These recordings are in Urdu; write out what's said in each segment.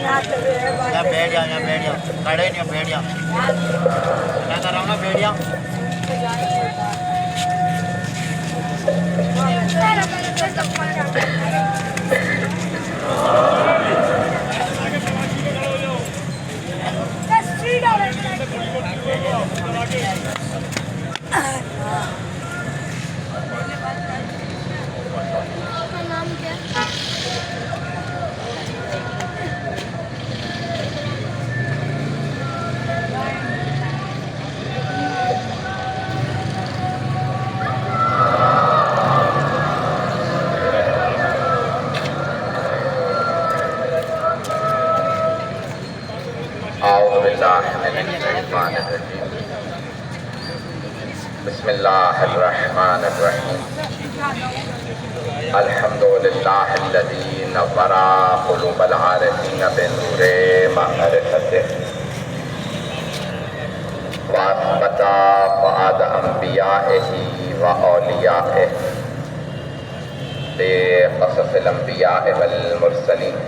یا بیٹھ جاؤ کھڑے نہیں ہو، بیٹھ جاؤ، میں کر رہا ہوں نا، بیٹھ جاؤ. اعوذ باللہ من الشیطان الرجیم. بسم اللہ الرحمن الرحیم. الحمد للہ الذی نور قلوب العارفین بنور معرفتہ واثبت فؤاد انبیائہ واولیائہ بقصص الانبیاء والمرسلین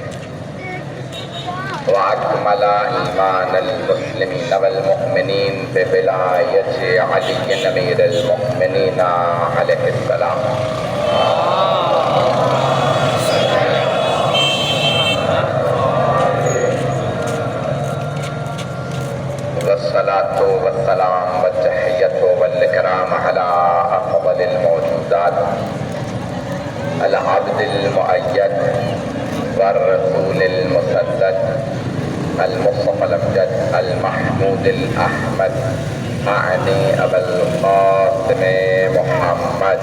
وأكمل إيمان المسلمين والمؤمنين بولاية علي أمير المؤمنين عليه السلام. والصلاة والسلام والتحية والإكرام على أفضل الموجودات العبد المؤيد والرسول المسدد المصطفى الأمجد المحمود الأحمد أعني أبا القاسم محمد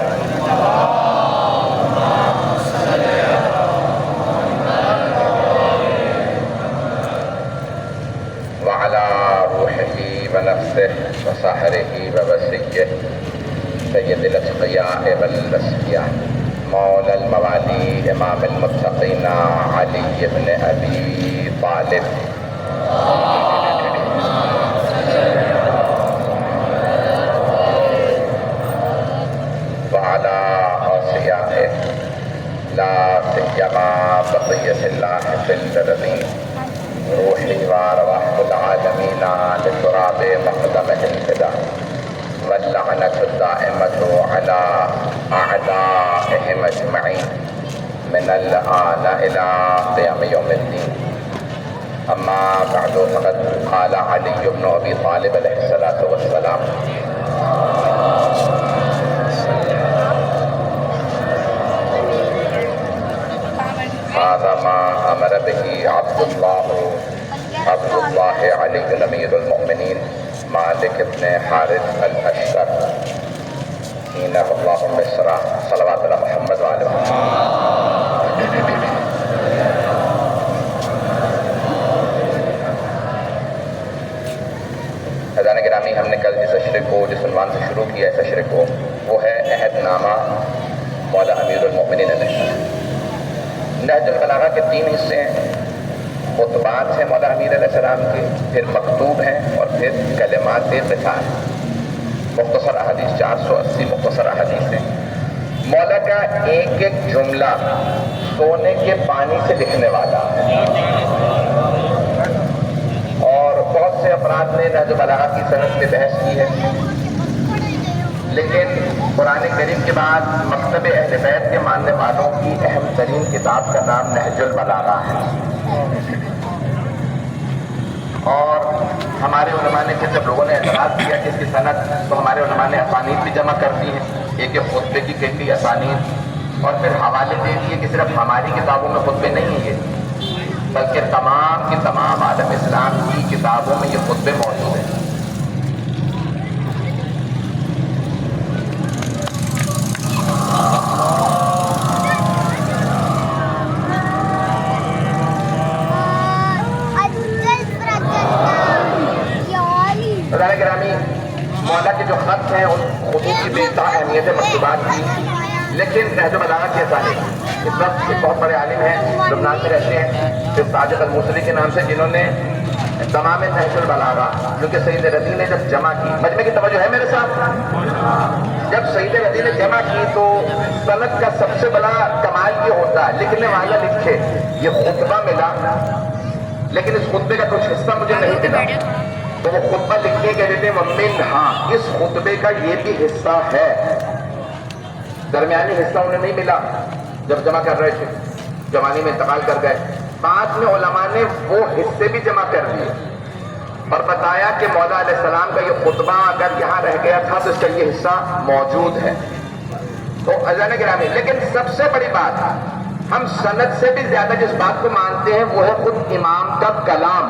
وعلى روحه ونفسه وسحره ووسيه سيد الأتقياء والأسفياء مولى الموالي إمام المتقين علي بن أبي طالب وعلى أوصيائه لا سيما بقية الله في الأرضين روحي وأرواح العالمين لتراب مقدمه الفداء واللعنة الدائمة على أعدائهم أجمعين من الآن إلى قيام يوم الدين. أما بعد فقد قال علي بن أبي طالب عليه الصلاة والسلام هذا ما أمر به عبد الله علي أمير المؤمنين مالك بن حارث الأشتر حين الله مصر صلوات على محمد وعلى محمد. حضران گرامی، ہم نے کل جس اشرے کو جس عنوان سے شروع کیا اس اشرے کو وہ ہے عہد نامہ مولا امیر المؤمنین علیہ. نہج البلاغہ کے 3 حصے ہیں. خطبات ہیں مولا امیر علیہ السلام کے، پھر مکتوب ہیں، اور پھر کلمات قصار. مختصر احادیث 480 مختصر احادیث ہیں. مولا کا ایک ایک جملہ سونے کے پانی سے لکھنے والا. اور بہت سے افراد نے نہج البلاغہ کی صنعت پہ بحث کی ہے، لیکن قرآن کریم کے بعد مکتب اہل بیت کے ماننے والوں کی اہم ترین کتاب کا نام نہج البلاغہ ہے. اور ہمارے علماء نے پھر جب لوگوں نے اعتراض کیا کہ اس کی صنعت، تو ہمارے علماء نے اسانید بھی جمع کر دی ہیں، ایک ایک خطبے کی کئی اسانید، اور پھر حوالے دے دیے کہ صرف ہماری کتابوں میں خطبے نہیں ہیں بلکہ تمام کی تمام عالم اسلام کی کتابوں میں یہ خطبے موجود ہیں. گرامی، مولا کے جو خط ہیں ان خطوط کی بے انتہا اہمیت ہے مکتوبات کی، لیکن نہج البلاغہ کی اسانید اس وقت ایک بہت بڑے عالم ہیں، لبنان میں رہتے ہیں، شیخ ساجد الموصلی کے نام سے، جنہوں نے تمام نہج البلاغہ جو کہ سید رضی نے جب جمع کی، مجمع کی توجہ ہے میرے ساتھ، جب سید رضی نے جمع کی تو سند کا سب سے بڑا کمال یہ ہوتا ہے لکھنے والا لکھے یہ خطبہ ملا، لیکن اس خطبے کا کچھ حصہ مجھے نہیں ملا. تو وہ خطبہ لکھ کے کہہ دیتے ممن ہاں اس خطبے کا یہ بھی حصہ ہے. درمیانی حصہ انہیں نہیں ملا جب جمع کر رہے تھے, جوانی میں انتقال کر گئے. بعد میں علماء نے وہ حصے بھی جمع کر دیے اور بتایا کہ مولا علیہ السلام کا یہ خطبہ اگر یہاں رہ گیا تھا تو اس کا یہ حصہ موجود ہے. تو اذان گرامی, لیکن سب سے بڑی بات ہم سند سے بھی زیادہ جس بات کو مانتے ہیں وہ ہے خود امام کا کلام.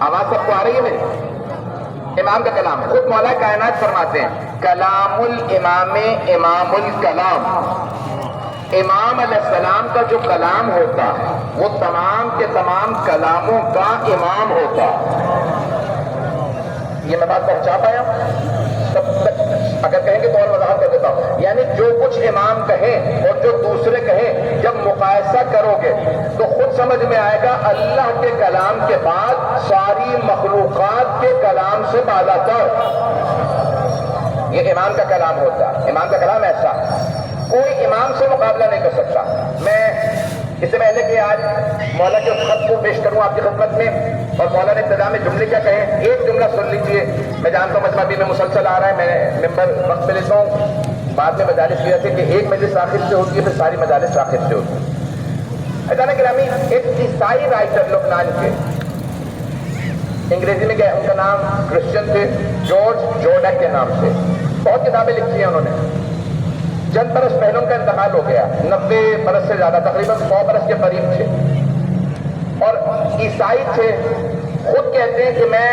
آواز سب کو آ رہی ہے میری؟ امام کا کلام ہے. خود مولا کائنات فرماتے ہیں کلام الامام امام الکلام. امام علیہ السلام کا جو کلام ہوتا ہے وہ تمام کے تمام کلاموں کا امام ہوتا ہے. یہ میں بات پہنچا پایا؟ اگر کہیں گے تو اور وضاحت کر دیتا ہوں. یعنی جو کچھ امام کہیں اور جو دوسرے کہیں جب مقایسہ کرو گے تو خود سمجھ میں آئے گا اللہ کے کلام کے بعد ساری مخلوقات کے کلام سے بالا تر یہ امام کا کلام ہوتا ہے. امام کا کلام ایسا کوئی امام سے مقابلہ نہیں کر سکتا. میں اس سے پہلے کہ آج مولا کے خط کو پیش کروں آپ کی خدمت میں اور مولا نے ابتدا میں جملے کیا کہیں, ایک جملہ سن لیجئے. میں جانتا ہوں مجمع میں مسلسل آ رہا ہے, میں ممبر وقت پہ لیتا ہوں. بعد میں مجالس کیا تھے کہ ایک مجلس آخر سے ہوتی ہے پھر ساری مجالس آخر سے ہوتی ہے. اذان گرامی, ایک عیسائی رائٹر لبنان کے, انگریزی میں کیا ان کا نام کرسچن تھے, جارج جورڈیک کے نام سے, بہت کتابیں لکھی ہیں انہوں نے. چند برس پہلے ان کا انتقال ہو گیا, 90 برس سے زیادہ, تقریباً 100 برس کے قریب تھے اور عیسائی تھے. خود کہتے ہیں کہ میں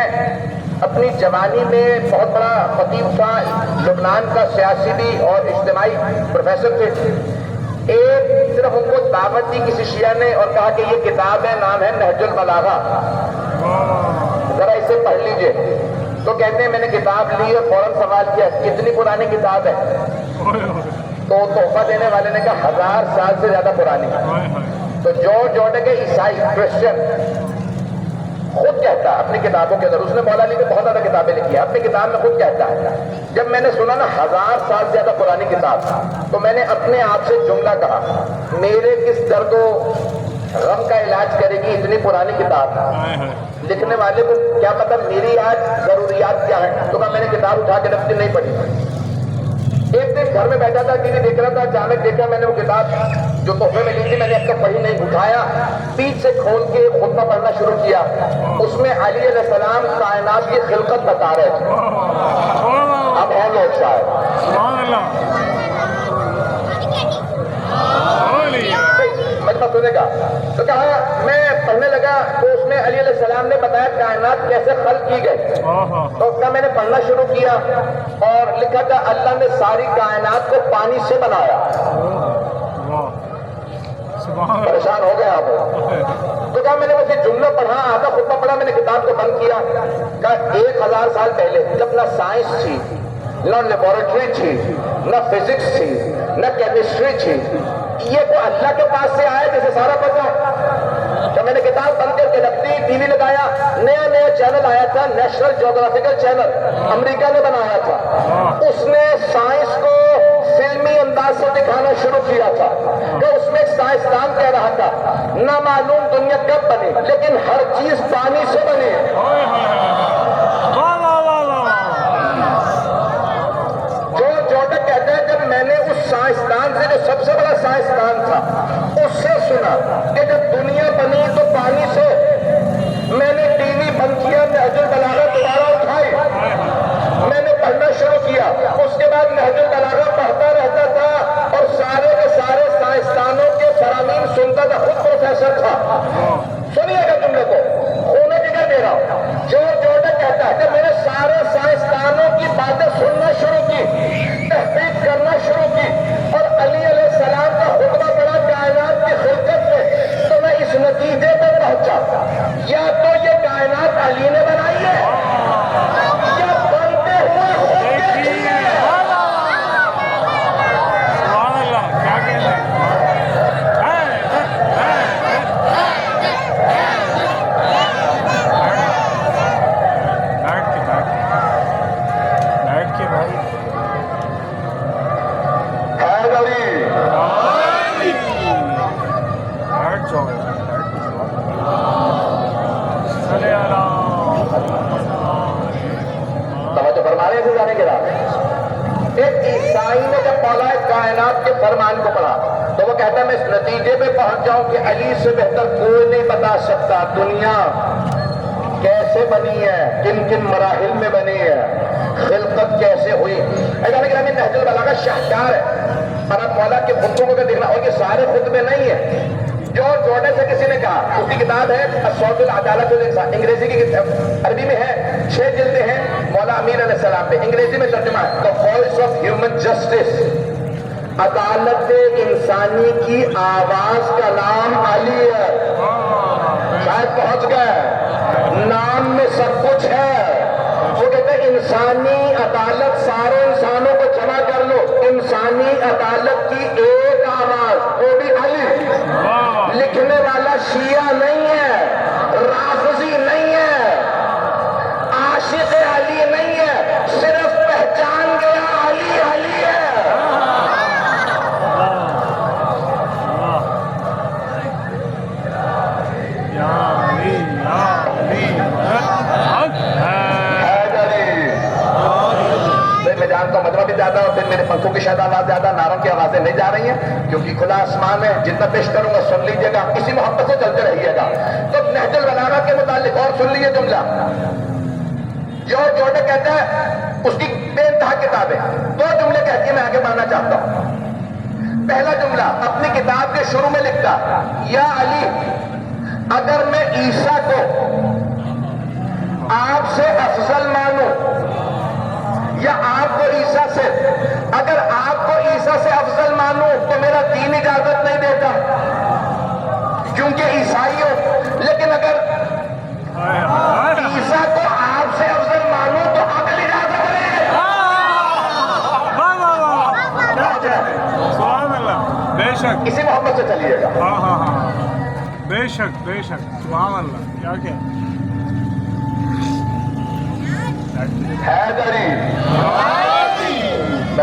اپنی جوانی میں بہت بڑا خطیب تھا, لبنان کا سیاسی بھی اور اجتماعی پروفیسر تھے. ایک صرف ان کو دعوت دی کسی شیعہ نے اور کہا کہ یہ کتاب ہے, نام ہے نہج البلاغہ, ذرا اسے پڑھ لیجئے. تو کہتے ہیں میں نے کتاب لی اور فوراً سوال کیا کتنی پرانی کتاب ہے؟ تو تحفہ دینے والے نے کہا 1000 سال سے زیادہ پرانی. تو جارج جورڈیک کے عیسائی کرسچن خود کہتا ہے اپنی کتابوں کے اندر, اس نے مولا علی میں بہت زیادہ کتابیں لکھی ہیں, اپنی کتاب میں خود کہتا ہے جب میں نے سنا نا 1000 سال سے زیادہ پرانی کتاب تو میں نے اپنے آپ سے جملہ کہا میرے کس درد و غم کا علاج کرے گی اتنی پرانی کتاب. لکھنے والے کو کیا پتا میری آج ضروریات کیا ہیں. تو میں نے کتاب اٹھا کے رکھ نہیں پڑھی. ایک دن گھر میں بیٹھا تھا, ٹی وی دیکھ رہا تھا, اچانک دیکھا میں نے وہ کتاب جو تحفے میں لی تھی میں نے اب تک پڑھی نہیں, اٹھایا پیچھ سے کھول کے خطبہ پڑھنا شروع کیا. اس میں علی علیہ السلام کائنات کی خلقت بتا رہے تھے. اب ہے لوگ شاید مجمع سنے گا تو کہا میں پڑھنے لگا تو اس میں علی علیہ السلام نے بتایا کائنات کیسے خلق کی گئی. تو اس کا میں نے پڑھنا شروع کیا اور لکھا تھا اللہ نے ساری کائنات کو پانی سے بنایا. پریشان ہو گیا آپ. تو کہا میں نے ویسے جملہ پڑھا, آدھا خطبہ پڑھا, میں نے کتاب کو بند کیا. کہا 1000 سال پہلے جب نہ سائنس تھی, نہ لیبورٹری تھی, نہ فزکس تھی, نہ کیمسٹری تھی, یہ تو اللہ کے پاس سے آیا جسے سارا پتا. جب میں نے کتاب بند کر کے رکھ دی, ٹی وی لگایا, نیا چینل آیا تھا, نیشنل جیوگرافیکل چینل, امریکہ نے بنایا تھا. اس نے سائنس کو فلمی انداز سے دکھانا شروع کیا تھا کہ اس میں سائنسدان کہہ رہا تھا نہ معلوم دنیا کب بنی لیکن ہر چیز پانی سے بنی. کہتا ہے جب میں نے اس سائنسدان سے جو سب سے بڑا سائنسدان تھا اس سے سنا کہ جب دنیا بنی تو پانی سے, میں نے ٹی وی بند کیا, نہج البلاغہ دوبارہ اٹھائی, میں نے پڑھنا شروع کیا. اس کے بعد نہج البلاغہ پڑھتا رہتا تھا اور سارے کے سارے سائنسدانوں کے فرامین سنتا تھا. خود پروفیسر تھا. سنیے گا جملے کو, ہونے کی کیا دے رہا ہوں. جارج جورڈیک کہتا ہے کہ میں نے سارے سائنسدانوں کی باتیں سننا شروع کی, تحقیق کرنا شروع کی اور علی علیہ السلام کا خطبہ پڑھا کائنات کی خلقت میں, تو میں اس نتیجے پہ پہنچا یا تو یہ کائنات علی نے بنائی ہے یا بنتے ہوئے خود کے چیز ہے. جانے کے بعد ایک عیسائی نے جب مولا کائنات کے فرمان کو پڑھا تو وہ کہتا ہے میں اس نتیجے پہ پہنچ جاؤں کہ علی سے بہتر کوئی نہیں بتا سکتا دنیا کیسے بنی ہے، کن کن مراحل میں بنی ہے، خلقت کیسے ہوئی. نہج البلاغہ شاہکار ہے. اور اب مولا کے خطبوں کو دیکھنا، اور یہ سارے خطبے نہیں ہیں. جارج جارڈن سے کسی نے کہا، اس کی کتاب ہے الصوت العدالت الانسان، انگریزی کی کتاب، عربی میں ہے 6 جلدیں ہیں مولا امین علیہ السلام پہ، انگریزی میں ترجمہ ہے The Voice of Human Justice، عدالت انسانی کی آواز کا نام علی ہے. شاید پہنچ گئے، نام میں سب کچھ ہے. وہ کہتے ہیں انسانی عدالت، سارے انسانوں کو جمع کر لو، انسانی عدالت کی ایک آواز، وہ بھی علی. لکھنے والا شیعہ نہیں ہے، رافضی نہیں ہے، عاشق علی نہیں ہے، صرف پہچان گیا علی علی ہے. میں جانتا ہوں مجمع بھی زیادہ اور پھر میرے پنکھوں کی شاید آواز زیادہ، ناروں کی آوازیں نہیں جا رہی ہیں کیونکہ کھلا آسمان ہے. جتنا پیش کروں گا سن لیجیے گا، اسی محبت سے چلتے رہیے گا. تو نہج البلاغہ کے متعلق اور سن لیجیے جملہ. جارج جارڈن کہتا ہے، اس کی بے انتہا کتاب ہے، 2 جملے کہتی ہے، میں آگے بڑھنا چاہتا ہوں. پہلا جملہ اپنی کتاب کے شروع میں لکھتا، یا علی اگر میں عیسیٰ کو آپ سے افضل مانوں یا آپ کو عیسیٰ سے، اگر آپ کو عیسیٰ سے افضل مانوں تو میرا دین اجازت نہیں دیتا کیونکہ عیسائی ہو، لیکن اگر عیسیٰ کو آپ سے افضل مانوں تو عقل اجازت دے. بے شک، اسی محبت سے چلیے گا. ہاں ہاں ہاں، بے شک بے شک، سبحان اللہ. کیا کیا حیدری.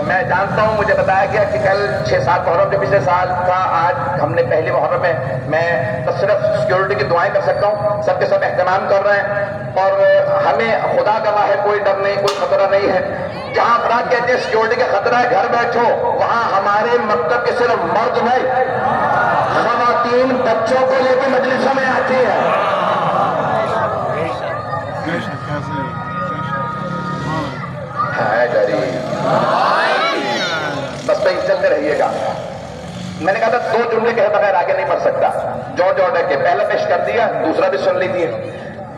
میں جانتا ہوں، مجھے بتایا گیا کہ کل 6-7 محرم جو پچھلے سال تھا، آج ہم نے پہلی محرم میں تو صرف سیکیورٹی کی دعائیں کر سکتا ہوں. سب کے سب اہتمام کر رہے ہیں اور ہمیں خدا گواہ ہے کوئی ڈر نہیں، کوئی خطرہ نہیں ہے. جہاں افراد کہتے ہیں سیکیورٹی کا خطرہ ہے گھر بیٹھو، وہاں ہمارے مکتب کے صرف مرد نہیں، خواتین بچوں کو لے کے مجلسوں میں آتی ہے. بے شک، کیسے حیدری. بس پہ چلتے رہیے گا. میں نے کہا تھا 2 جملے کہے بغیر آگے نہیں بڑھ سکتا. جارج جارڈن کے پہلا پیش کر دیا، دوسرا بھی سن لیجیے.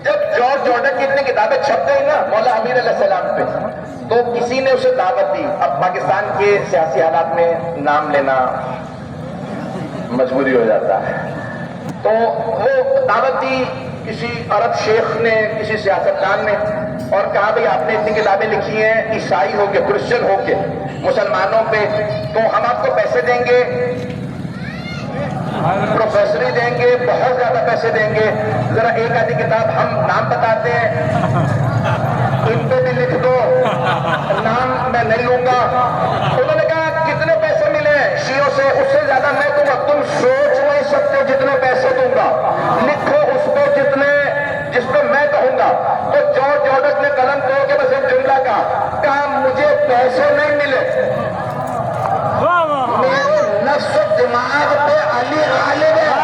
جب جارج جارڈن کی اتنی کتابیں چھپ گئی نا مولا امین علیہ السلام پہ، تو کسی نے اسے دعوت دی. اب پاکستان کے سیاسی حالات میں نام لینا مجبوری ہو جاتا ہے، تو وہ دعوت دی کسی عرب شیخ نے، کسی سیاستدان نے، اور کہا بھئی آپ نے اتنی کتابیں لکھی ہیں عیسائی ہو کے، کرسچن ہو کے، مسلمانوں پہ، تو ہم آپ کو پیسے دیں گے، پروفیسری دیں گے، بہت زیادہ پیسے دیں گے. ذرا ایک آدھی کتاب ہم نام بتاتے ہیں، ان پہ بھی لکھ دو، نام میں نہیں لوں گا. انہوں نے کہا کتنے پیسے ملے شیعوں سے؟ اس سے زیادہ میں دوں گا. تم سوچ نہیں سکتے جتنے پیسے دوں گا. لکھو اس پہ جس پہ میں کہوں گا. تو جارج جارڈن نے قلم توڑ کے بس ایک جملہ کہا مجھے پیسے نہیں ملے، میرے نفس و دماغ پہ علی غالب ہے.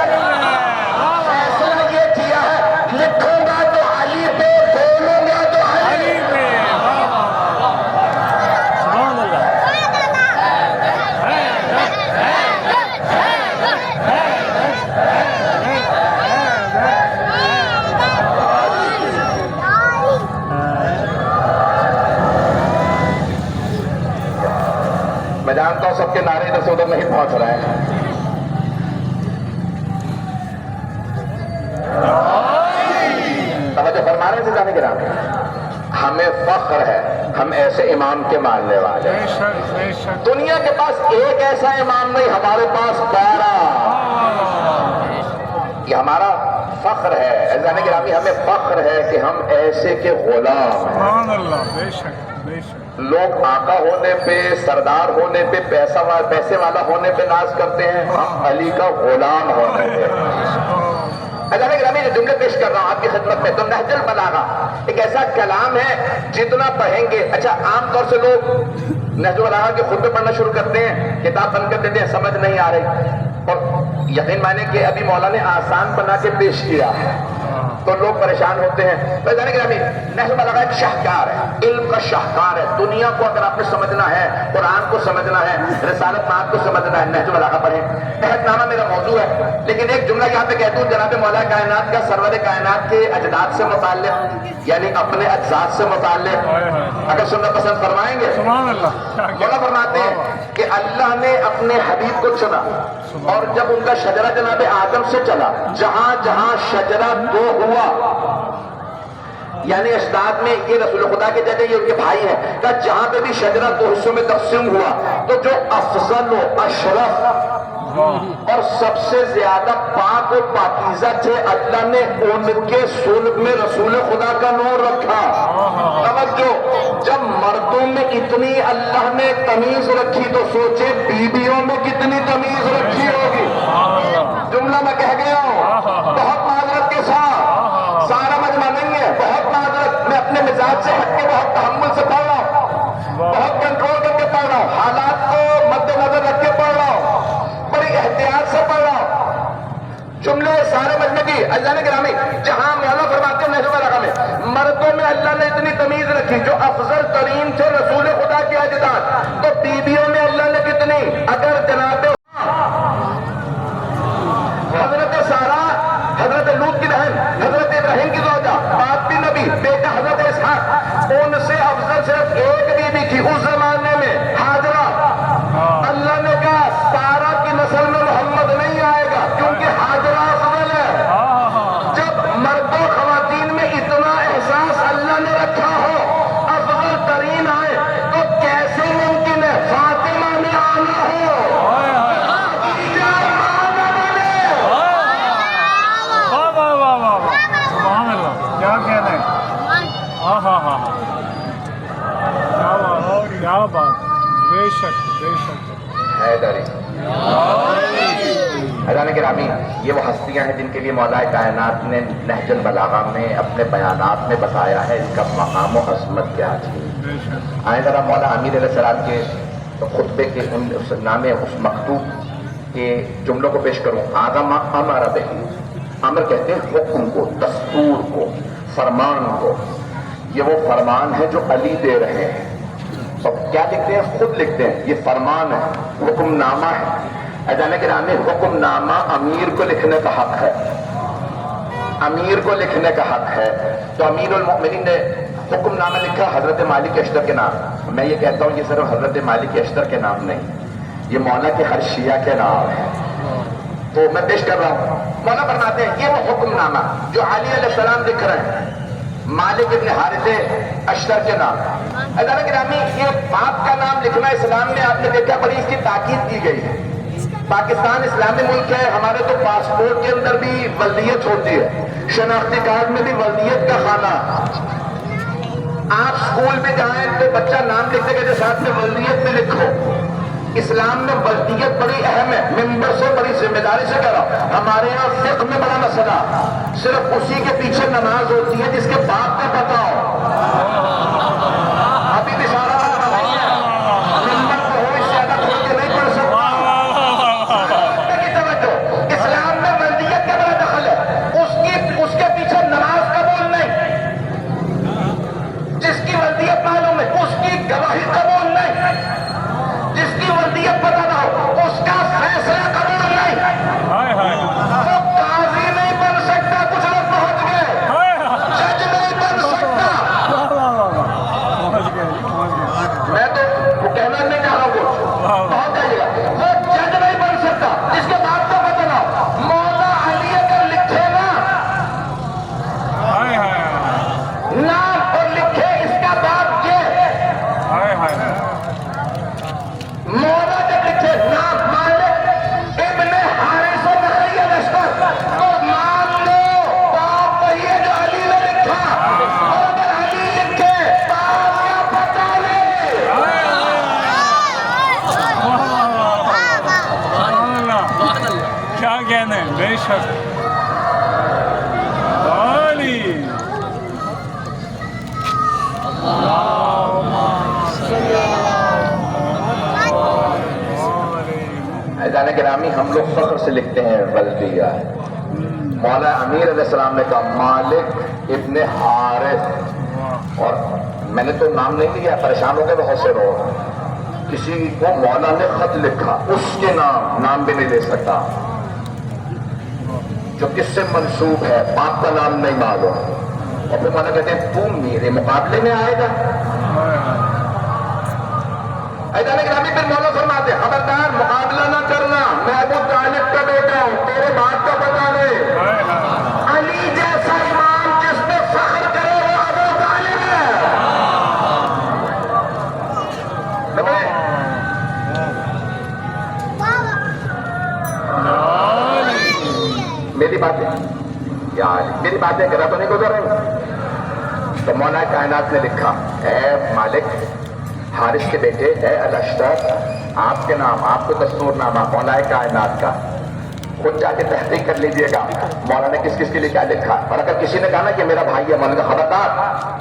فیصلہ یہ کیا ہے، لکھوں گا تو علی پہ، بولوں گا تو علی پہ. سبحان اللہ. میں جانتا ہوں سب کے نعرے ادھر سے ادھر نہیں پہنچ رہے ہیں. توجہ فرما رہے ہیں جانے کے نام. ہمیں فخر ہے، ہم ایسے امام کے ماننے والے بے ہیں. شک بے شک. دنیا کے پاس ایک ایسا امام نہیں، ہمارے پاس 12. یہ ہمارا فخر ہے. عزیزان گرامی، ہمیں فخر ہے کہ ہم ایسے کے غلام ہیں. سبحان اللہ. بے شک بے شک. لوگ آقا ہونے پہ، سردار ہونے پہ، پیسے والا ہونے پہ ناز کرتے ہیں، ہم علی کا غلام ہونے پہ. اللہ گرامی جو جملے پیش کر رہا ہوں آپ کی خدمت میں، تو نہج البلاغہ ایک ایسا کلام ہے جتنا پڑھیں گے، اچھا عام طور سے لوگ نہج البلاغہ کے خطبے پڑھنا شروع کرتے ہیں، کتاب بند کر دیتے ہیں، سمجھ نہیں آ رہی، اور یقین مانے کہ ابھی مولا نے آسان بنا کے پیش کیا ہے تو لوگ پریشان ہوتے ہیں۔ تو جانے کہ نہج البلاغہ ایک شاہکار ہے، علم کا شاہکار ہے، دنیا کو اگر آپ نے سمجھنا ہے، قرآن کو سمجھنا ہے، رسالت پاک کو سمجھنا ہے، نہج البلاغہ پڑھیں۔ عہد نامہ میرا موضوع ہے، لیکن ایک جملہ یہاں پہ کہتا ہوں، جناب مولا کائنات کا سرور کائنات کے اجداد سے متعلق، یعنی اپنے اجزاد سے متعلق اگر سننا پسند فرمائیں گے۔ سبحان اللہ۔ مولا فرماتے ہیں کہ اللہ نے اپنے حبیب کو چنا، اور جب ان کا شجرہ جناب آدم سے چلا، جہاں جہاں شجرہ دو ہوا، یعنی اجداد میں یہ رسول خدا کے جگہ یہ ان کے بھائی ہیں، کہ جہاں پہ بھی شجرہ دو حصوں میں تقسیم ہوا تو جو افضل و اشرف اور سب سے زیادہ پاک و پاکیزہ تھے، اللہ نے ان کے صلب میں رسول خدا کا نور رکھا۔ توجہ، جب مردوں میں اتنی اللہ نے تمیز رکھی تو سوچے بیویوں میں کتنی تمیز رکھی ہوگی۔ جملہ میں کہہ گیا ہوں بہت معذرت کے ساتھ، سارا مجمع نہیں ہے، بہت معذرت، میں اپنے مزاج سے ہٹ کے بہت تحمل سے پڑھ رہا ہوں، بہت کنٹرول کر کے پڑھ رہا ہوں، حالات کو مد نظر رکھ کے پڑھ رہا ہوں، بڑی احتیاط سے پڑھ رہا ہوں۔ جملے سارے مجمع کی اللہ نے گرامی، جہاں مولا فرماتے ہیں نہج البلاغہ میں مردوں میں اللہ نے اتنی تمیز رکھی جو افضل ترین تھے رسول خدا کے اجداد، تو بیویوں میں اللہ نے کتنی، اگر جناب حضرت سارہ حضرت لوط کی بہن، حضرت ابراہیم کی زوجہ، باپ بھی نبی، بیٹا حضرت اسحاق، ان سے افضل صرف ایک بیوی تھی اس زمانے میں، ہاجرہ۔ اللہ نے کہا سارہ کی نسل میں محمد نہیں آئے گا کیونکہ ہاجرہ افضل ہے۔ جب مرد و خواتین میں اتنا احساس اللہ نے رکھا ہو، افضل ترین آئے، تو کیسے ممکن ہے فاطمہ میں آنا ہو؟ سبحان اللہ، کیا کہنا ہے؟ ہاں ہاں ہاں ہاں، کیا بات، کیا بات، بے شک بے شک۔ حیدری حضران گرامی، یہ وہ ہستیاں ہیں جن کے لیے مولا کائنات نے نہج البلاغہ میں اپنے بیانات میں بتایا ہے اس کا مقام و عظمت کیا تھی۔ آئیں ذرا مولا امیر علیہ السلام کے خطبے کے اس نامے اس مکتوب کے جملوں کو پیش کروں۔ آدم امر بہی، امر کہتے ہیں حکم کو، دستور کو، فرمان کو۔ یہ وہ فرمان ہے جو علی دے رہے ہیں، اور کیا لکھتے ہیں؟ خود لکھتے ہیں، یہ فرمان ہے، حکم نامہ ہے۔ اجانے کے نام میں حکم نامہ امیر کو لکھنے کا حق ہے، امیر کو لکھنے کا حق ہے۔ تو امیر المؤمنین نے حکم نامہ لکھا حضرت مالک اشتر کے نام۔ میں یہ کہتا ہوں یہ صرف حضرت مالک اشتر کے نام نہیں، یہ مولا کے ہر شیعہ کے نام ہے، تو میں پیش کر رہا ہوں۔ مولا فرماتے ہیں یہ وہ حکم نامہ جو علی علیہ السلام لکھ رہے ہیں مالک ابن حارث اشتر کے نام۔ حضرت گرامی، یہ باپ کا نام لکھنا اسلام میں آپ نے دیکھا بڑی اس کی تاکید کی گئی ہے۔ پاکستان اسلامی ملک ہے، ہمارے تو پاسپورٹ کے اندر بھی ولدیت ہوتی ہے، شناختی کارڈ میں بھی ولدیت کا خانہ۔ آپ اسکول میں جائیں تو بچہ نام لکھنے کے ساتھ میں ولدیت میں لکھو۔ اسلام میں ولدیت بڑی اہم ہے، ممبر سے بڑی ذمہ داری سے کرو۔ ہمارے یہاں فقہ میں بڑا مسئلہ، صرف اسی کے پیچھے نماز ہوتی ہے جس کے باپ کا پتہ ہو۔ ابھی بھی سارا ممبر پہ ہو، اس سے زیادہ کھول کے نہیں پڑھ سکتا۔ اسلام میں ولدیت کا بڑا دخل ہے، اس کے پیچھے نماز قبول نہیں، جس کی ولدیت معلوم ہے اس کی گواہی قبول نہیں، جس کی ولدیت پتہ نہ ہو اس کا فیصلہ قبول نہیں۔ وہ قاضی نہیں بن سکتا، کچھ لوگ پہنچ گئے، جج نہیں بن سکتا، گرامی ہم لوگ فخر سے لکھتے ہیں غلطیہ ہے. مولا امیر علیہ السلام نے کہا مالک ابن حارث، اور میں نے تو نام نہیں لیا، پریشان ہو گئے بہت سے لوگ. کسی کو مولا نے خط لکھا، اس کے نام بھی نہیں لے سکتا، جو کس سے منسوب ہے، باپ کا نام نہیں معلوم. اور پھر مولا کہتے ہیں تو میرے مقابلے میں آئے گا. ایسا نہیں گرامی پھر مولا فرماتے ہیں خبردار مقابلہ نہ کرنا، میں ابو طالب کا بیٹا ہوں، تیرے باپ کا پتہ نہیں. علی جیسا امام جس پہ فخر کرے وہ ابو طالب ہے. میری باتیں میری باتیں کرا تو نہیں گزر رہی. تو مولا کائنات نے لکھا اے مالک حارث کے بیٹے اے الاشتر، آپ کے نام، آپ کو دستور نامہ مولا کائنات کا خود جا کے تحقیق کر لیجئے گا مولا نے کس کس کے لیے کیا لکھا. اور اگر کسی نے کہا نا کہ میرا بھائی ہے، مولا نے خبردار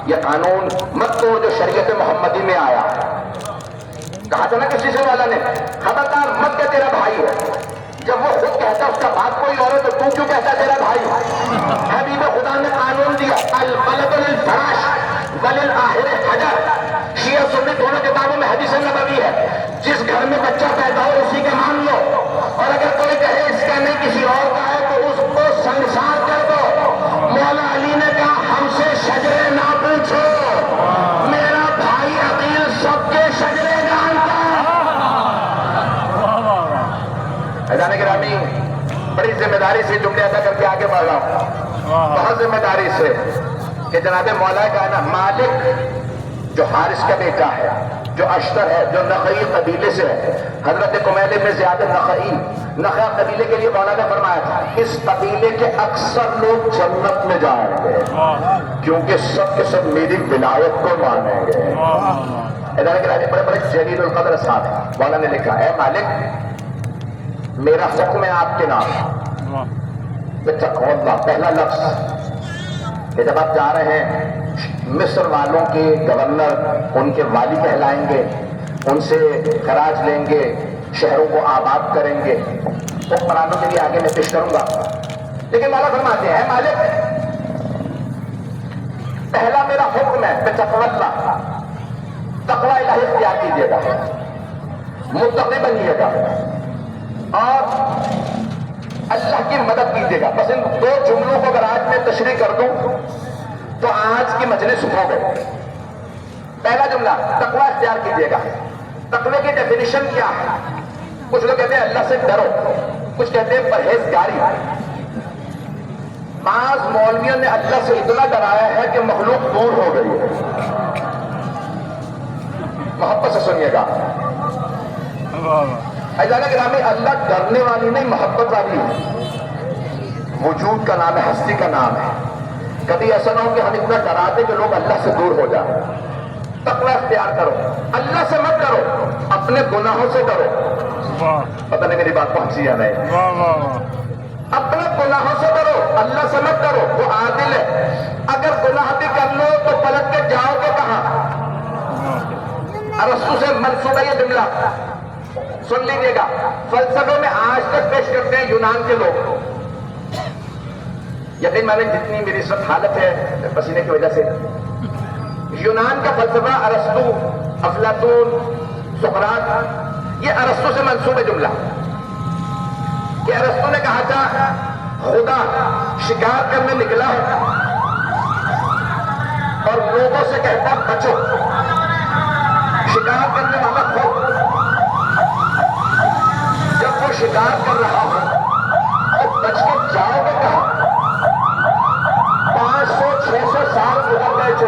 یہ قانون مت توڑ جو شریعت محمدی میں آیا. کہا تھا نا کسی سے مولا نے خبردار مت کہ تیرا بھائی ہے. جب وہ خود کہتا اس کا بات کوئی اور ہے تو تو کیوں کہتا تیرا بھائی؟ حبیب خدا نے قانون دیا الولد للفراش وللآخر حجر. شیعہ سنی دونوں کتابوں میں حدیث نبوی ہے، جس گھر میں بچہ پیدا ہو اسی کا مان لو، اور اگر کوئی کہے اس کا نہیں کسی اور کا ہے تو اس کو سنسار کر دو. مولا علی نے کہا ہم سے شجرے نہ پوچھو، میرا بھائی عقیل سب کے شجرے جانتا. ایزان گرامی بڑی ذمہ داری سے جملے ادا کر کے آگے بڑھ رہا ہوں، بہت ذمہ داری سے، کہ جناب مولا کائنات مالک جو حارث کا بیٹا ہے، جو اشتر ہے، جو نخعی قبیلے سے ہے، حضرت کمیل میں زیادہ نخع قبیلے کے لیے مولا نے فرمایا تھا اس قبیلے کے اکثر لوگ جنت میں جائیں گے کیونکہ سب کے سب میری ولایت کو مانیں گے. ادارے کے راجے بڑے بڑے جلیل القدر صاحب ہیں. مولا نے لکھا اے مالک میرا حکم ہے آپ کے نام بتقوی اللہ. پہلا لفظ کہ جب آپ جا رہے ہیں مصر والوں کے گورنر ان کے والی کہلائیں گے، ان سے خراج لیں گے، شہروں کو آباد کریں گے، تو قرآنوں کے لیے آگے میں پیش کروں گا. لیکن مولا فرماتے ہیں اے مالک پہلا میرا حکم ہے بتقوی اللہ، تقوی الہی اختیار کیجیے گا، متقی بنیے گا اور اللہ کی مدد کیجیے گا. بس ان دو جملوں کو اگر آج میں تشریح کر دوں تو آج کی مجلس ہو گئی. پہلا جملہ تقوی اختیار کیجیے گا. تقوی کی ڈیفینیشن کیا ہے؟ کچھ لوگ کہتے ہیں اللہ سے ڈرو، کچھ کہتے ہیں پرہیزگاری. بعض مولویوں نے اللہ سے اتنا ڈرایا ہے کہ مخلوق دور ہو گئی ہے. محبت سے سنیے گا ایزان گرامی، اللہ ڈرنے والی نہیں محبت والی ہے. وجود کا نام ہے، ہستی کا نام ہے. کبھی ایسا نہ ہو کہ ہم اتنا ڈراتے کہ لوگ اللہ سے دور ہو جائیں. تقوی اختیار کرو، اللہ سے مت کرو، اپنے گناہوں سے کرو. پتہ نہیں میری بات پہنچی یا نہیں؟ اپنے گناہوں سے کرو، اللہ سے مت کرو. وہ عادل ہے. اگر گناہ بھی کر لو تو پلٹ کے جاؤ گے کہاں؟ ارسطو سے منسوب ہے یہ جملہ، سن لیجیے گا. فلسفے میں آج تک پیش کرتے ہیں یونان کے لوگ. یقین مانے جتنی میری اس وقت حالت ہے پسینے کی وجہ سے، یونان کا فلسفہ ارسطو، افلاطون، سقراط، یہ ارسطو سے منسوب ہے جملہ. کہ ارسطو نے کہا تھا خدا شکار کرنے نکلا ہے اور لوگوں سے کہتا بچو. شکار کرنے والا خود جب وہ شکار کر رہا ہو تو بچ کے جاؤ گے کہاں؟ 500-600 سال گزر گئے تھے،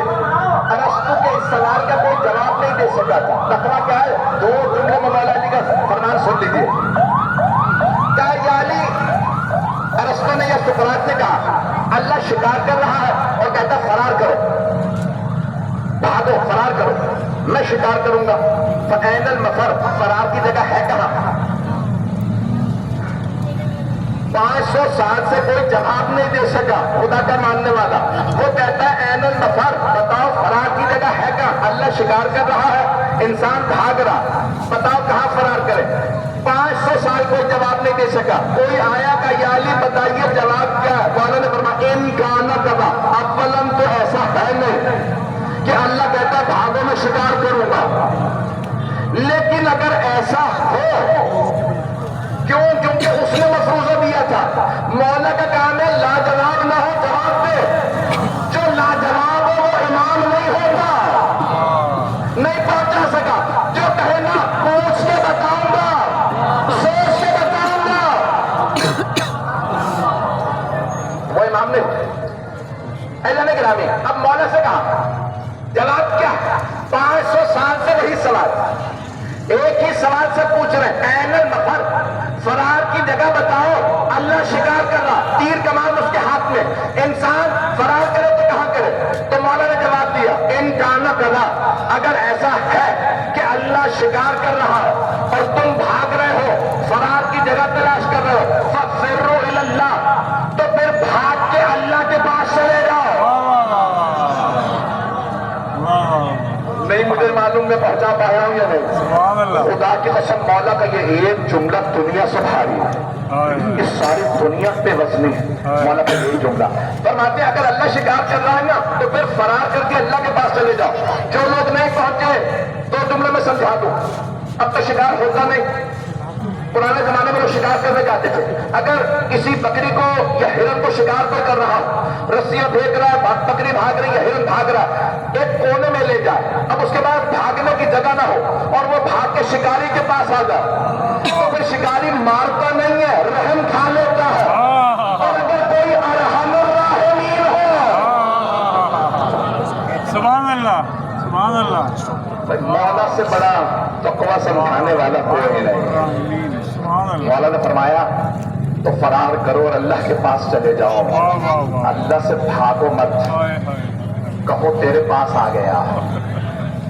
ارسطو کے اس سوال کا کوئی جواب نہیں دے سکا تھا. تقویٰ کیا ہے؟ دو جملے میں مولا علی کا فرمان سن لیجیے. کیا یعنی ارسطو نے یا سقراط نے کہا اللہ شکار کر رہا ہے اور کہتا فرار کرو، بھاگو، فرار کرو، میں شکار کروں گا. فَأَيْنَ الْمَفَرُ، فرار کی جگہ ہے کہاں؟ 500 سال سے کوئی جواب نہیں دے سکا خدا کا ماننے والا. وہ کہتا ہے این المفر، بتاؤ فرار کی جگہ ہے کہاں؟ اللہ شکار کر رہا ہے، انسان بھاگ رہا، بتاؤ کہاں فرار کرے؟ 500 سال کوئی جواب نہیں دے سکا. کوئی آیا کہ یا علی بتائیے جواب کیا ہے؟ مولا نے فرمایا ان کانا کذا، اولم تو ایسا ہے نہیں کہ اللہ کہتا بھاگو میں شکار کروں گا، لیکن اگر ایسا ہو، کیونکہ اس نے مفروضہ دیا تھا. مولا کا کام ہے لاجواب نہ ہو جواب دے. جو لاجواب ہو وہ امام نہیں ہوتا، نہیں پہنچا سکا. جو کہے نا پوچھ کے بتاؤں گا، سوچ کے بتاؤں گا، وہ امام نہیں ہوتا. ایسا نہیں گرامی. اب مولا سے کہا جواب کیا؟ 500 سال سے وہی سوال، ایک ہی سوال سے پوچھ رہے ہیں. این المفر، فرار کی جگہ بتاؤ. اللہ شکار کر رہا، تیر کمان اس کے ہاتھ میں. انسان فرار کرے تو کہاں کرے؟ تو مولا نے جواب دیا ان کانا کذا، اگر ایسا ہے کہ اللہ شکار کر رہا اور تم بھاگ رہے ہو، فرار کی جگہ تلاش کر رہے ہو، ففروا الی اللہ، تو پھر بھاگ کے اللہ کے پاس چلے جاؤ. نہیں مجھے معلوم میں پہنچا پا رہا ہوں یا نہیں. سبحان اللہ. خدا کی قسم مولا کا یہ ایک جملہ دنیا سے بھاری ہے، اس ساری دنیا پہ وزنی ہے. مولا کا یہی جملہ فرماتے ہیں اگر اللہ شکار کر رہا ہے نا تو پھر فرار کر کے اللہ کے پاس چلے جاؤ. جو لوگ نہیں پہنچے تو جملے میں سمجھا دوں. اب تو شکار ہوتا نہیں. پرانے زمانے میں وہ شکار کرنے جاتے تھے. اگر کسی بکری کو یا ہرن کو شکار پر کر رہا، رسیاں پھینک رہا ہے، بکری بھاگ رہی ہے، ہرن بھاگ رہا ہے، ایک کونے میں لے جائے. اب اس کے بعد بھاگنے کی جگہ نہ ہو اور وہ بھاگ کے شکاری کے پاس آ جائے تو پھر شکاری مارتا نہیں ہے، رحم کھا لیتا ہے. اور اگر کوئی ارحم الراحمین ہو، سبحان اللہ، سبحان اللہ. مولا سے بڑا تقویٰ سمجھانے والا کوئی نہیں. سبحان اللہ. مولا نے فرمایا تو فرار کرو اور اللہ کے پاس چلے جاؤ. اللہ سے بھاگو مت، کہو تیرے پاس آ گیا.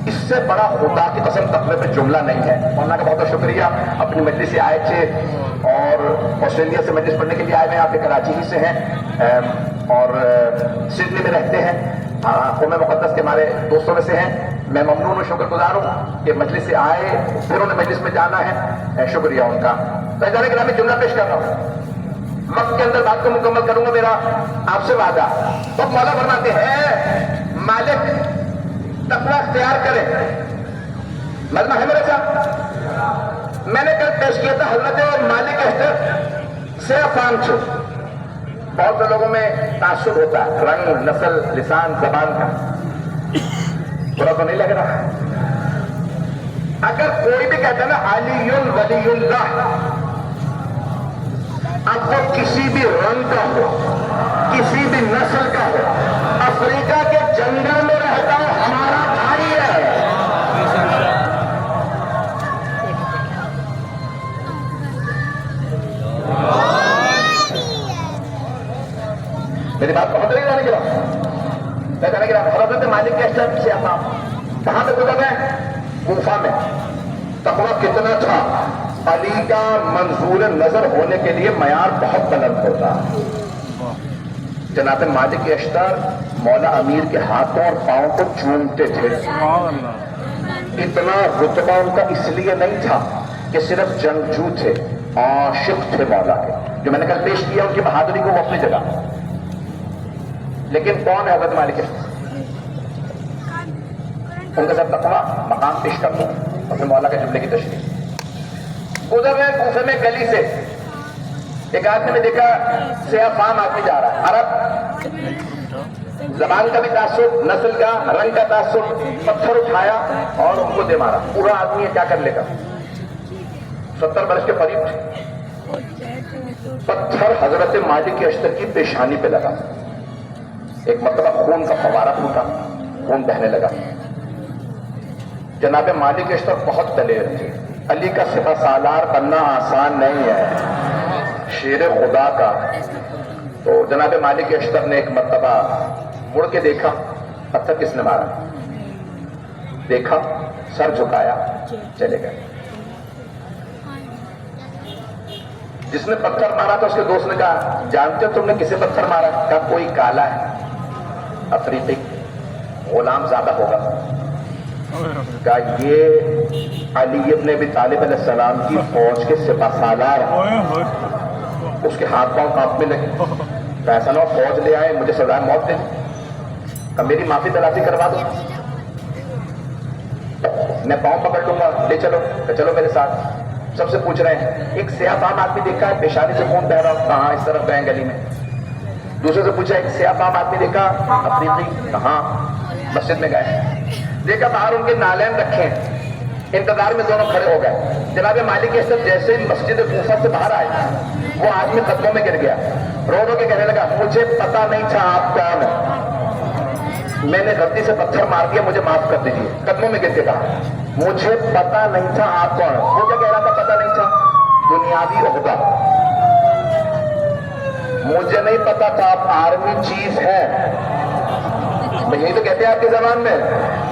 اس سے بڑا خدا کی قسم تقوی پہ جملہ نہیں ہے. مولانا کا بہت بہت شکریہ. اپنی مجلس سے آئے تھے اور آسٹریلیا سے مجلس پڑھنے کے لیے آئے ہوئے. آپ کراچی ہی سے ہیں اور سڈنی میں رہتے ہیں. قوم مقدس کے ہمارے دوستوں میں سے ہیں. میں ممنون و شکر گزار ہوں کہ مجلس سے آئے، پھر انہیں مجلس میں جانا ہے. شکریہ ان کا. تو جانے کے لیے میں جملہ پیش کر رہا ہوں، وقت کے اندر بات کو مکمل کروں گا، میرا آپ سے وعدہ. تو مولا فرماتے ہیں مالک تقوی اختیار کرے. مطلب ہے میرے ساتھ میں نے کل پیش کیا تھا حضرت مالک احتر سے افام چھو. بہت سے لوگوں میں تعصب ہوتا ہے، رنگ، نسل، لسان، زبان کا. برا تو نہیں لگ رہا؟ اگر کوئی بھی کہتا ہے نا علی ولی اللہ، اب وہ کسی بھی رنگ کا ہو، کسی بھی نسل کا ہو، افریقہ کے جنگل میں رہتا ہو، ہمارا بھائی ہے. میری بات بہت نہیں جانے کے بعد حضرت مالک کے اسٹیپ سے آپ کہاں پہ گزر گئے؟ کوفہ میں. تقویٰ کتنا تھا؟ علی کا منظور نظر ہونے کے لیے معیار بہت بلند ہوتا. جناب مالک اشتر مولا امیر کے ہاتھوں اور پاؤں کو چومتے تھے. اتنا رتبہ ان کا اس لیے نہیں تھا کہ صرف جنگجو تھے، عاشق تھے مولا کے. جو میں نے کل پیش کیا ان کی بہادری کو وہ اپنی جگہ. لیکن کون ہے حضرت مالک اشتر؟ ان کا سب تقویٰ مقام پیش کر دوں اور پھر مولا کے جملے کی تشریح. گزر رہے کوفے میں گلی سے ایک آدمی نے دیکھا سیاہ فام آدمی جا رہا ہے، عرب، زبان کا بھی تعصب، نسل کا، رنگ کا تعصب. پتھر اٹھایا اور ان کو دے مارا. پورا آدمی ہے، کیا کر لے گا؟ 70 برس کے قریب تھے. پتھر حضرت مالک اشتر کی پیشانی پہ لگا. ایک مرتبہ خون کا فوارہ پھوٹا، خون بہنے لگا. جناب مالک اشتر بہت دلیر تھے. علی کا سپہ سالار بننا آسان نہیں ہے، شیر خدا کا. تو جناب مالک اشتر نے ایک مرتبہ مڑ کے دیکھا پتھر کس نے مارا. دیکھا، سر جھکایا، چلے گئے. جس نے پتھر مارا تھا اس کے دوست نے کہا جانتے ہو تم نے کسے پتھر مارا؟ کہا کوئی کالا ہے، افریقی غلام زیادہ ہوگا. کہ یہ علی ابن ابی طالب علیہ السلام کی فوج کے سپہ سالار ہیں. اس کے ہاتھ پاؤں کانپنے لگے. ایسا نہ ہو فوج لے آئے مجھے سزائے موت دیں کہ میری معافی تلافی کروا دو. میں پاؤں پکڑ لوں گا, لے چلو کہ چلو میرے ساتھ. سب سے پوچھ رہے ہیں, ایک سیاہ فام آدمی دیکھا ہے پیشانی سے خون بہ رہا, کہاں؟ اس طرف گئے گلی میں. دوسرے سے پوچھا, ایک سیاہ فام آدمی دیکھا افریقی, کہاں؟ مسجد میں گئے. دیکھا باہر ان کے نالین رکھے, انتظار میں دونوں کھڑے ہو گئے. جناب مالک اسد جیسے ہی مسجد کوفہ سے باہر آئے وہ آدمی قدموں میں گر گیا, رو رو کے کہنے لگا مجھے پتا نہیں تھا آپ کون ہیں, میں نے غلطی سے پتھر مار دیا, مجھے معاف کر دیجیے. قدموں میں گر کے کہا مجھے پتا نہیں تھا آپ کون ہیں. وہ کیا کہہ رہا تھا پتا نہیں تھا؟ دنیاوی عہدہ. مجھے نہیں پتا تھا آپ آرمی چیف ہیں. یہی تو کہتے ہیں آپ کی زبان میں.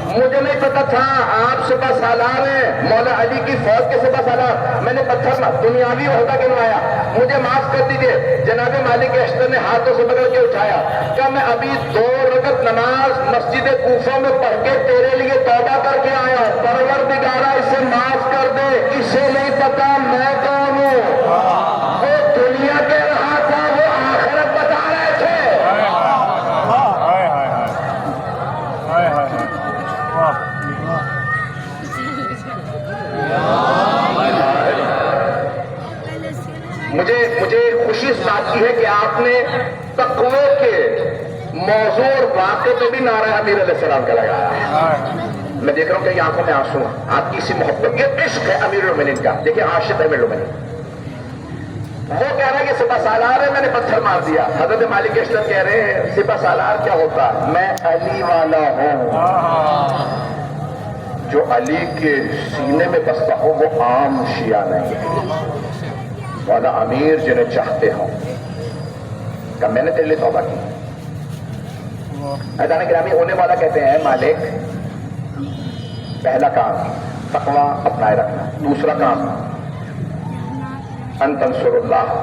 مجھے نہیں پتا تھا آپ سپہ سالار ہیں, مولا علی کی فوج کے سپہ سالار. میں نے پتھر دنیاوی عہدہ گنوایا, مجھے معاف کر دیجیے. جناب مالک اشتر نے ہاتھوں سے پکڑ کے اٹھایا کہ میں ابھی 2 رکعت نماز مسجد کوفہ میں پڑھ کے تیرے لیے توبہ کر کے آیا ہوں. پروردگارا اسے معاف کر دے, اسے نہیں پتا میں کون ہوں. وہ دنیا کہہ رہا تھا, وہ آخرت بتا رہے تھے. مجھے خوشی اس بات کی ہے کہ آپ نے تقوی کے موضوع اور واقعے پہ بھی نعرہ امیر علیہ السلام کا لگایا. میں دیکھ رہا ہوں کہ آنکھوں میں آنسو ہیں. آپ کی اسی محبت, یہ عشق ہے امیر المومنین کا. دیکھیں عاشق ہے امیر المومنین. وہ کہہ رہا ہے کہ سپہ سالار ہے, میں نے پتھر مار دیا. حضرت مالک اشتر کہہ رہے ہیں سپہ سالار کیا ہوتا ہے, میں علی والا ہوں. جو علی کے سینے میں بستا ہو وہ عام شیعہ نہیں ہے. مولا امیر جنہیں چاہتے ہوں کہ میں نے تیرے لیے توبہ کی. عزیزان گرامی, ہونے والا کہتے ہیں مالک پہلا کام تقوی اپنائے رکھنا. دوسرا کام ان تنصر اللہ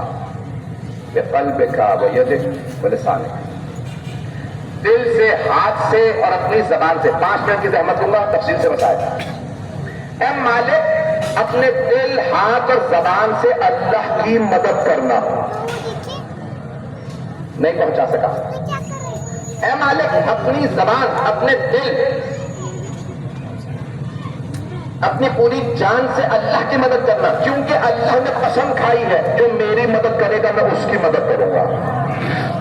بقلبک ویدک ولسانک, دل سے, ہاتھ سے اور اپنی زبان سے. 5 منٹ کی زحمت دوں گا, تفصیل سے بتایا. اے مالک اپنے دل, ہاتھ اور زبان سے اللہ کی مدد کرنا. نہیں پہنچا سکا. اے مالک اپنی زبان, اپنے دل, اپنی پوری جان سے اللہ کی مدد کرنا, کیونکہ اللہ نے قسم کھائی ہے جو میری مدد کرے گا میں اس کی مدد کروں گا.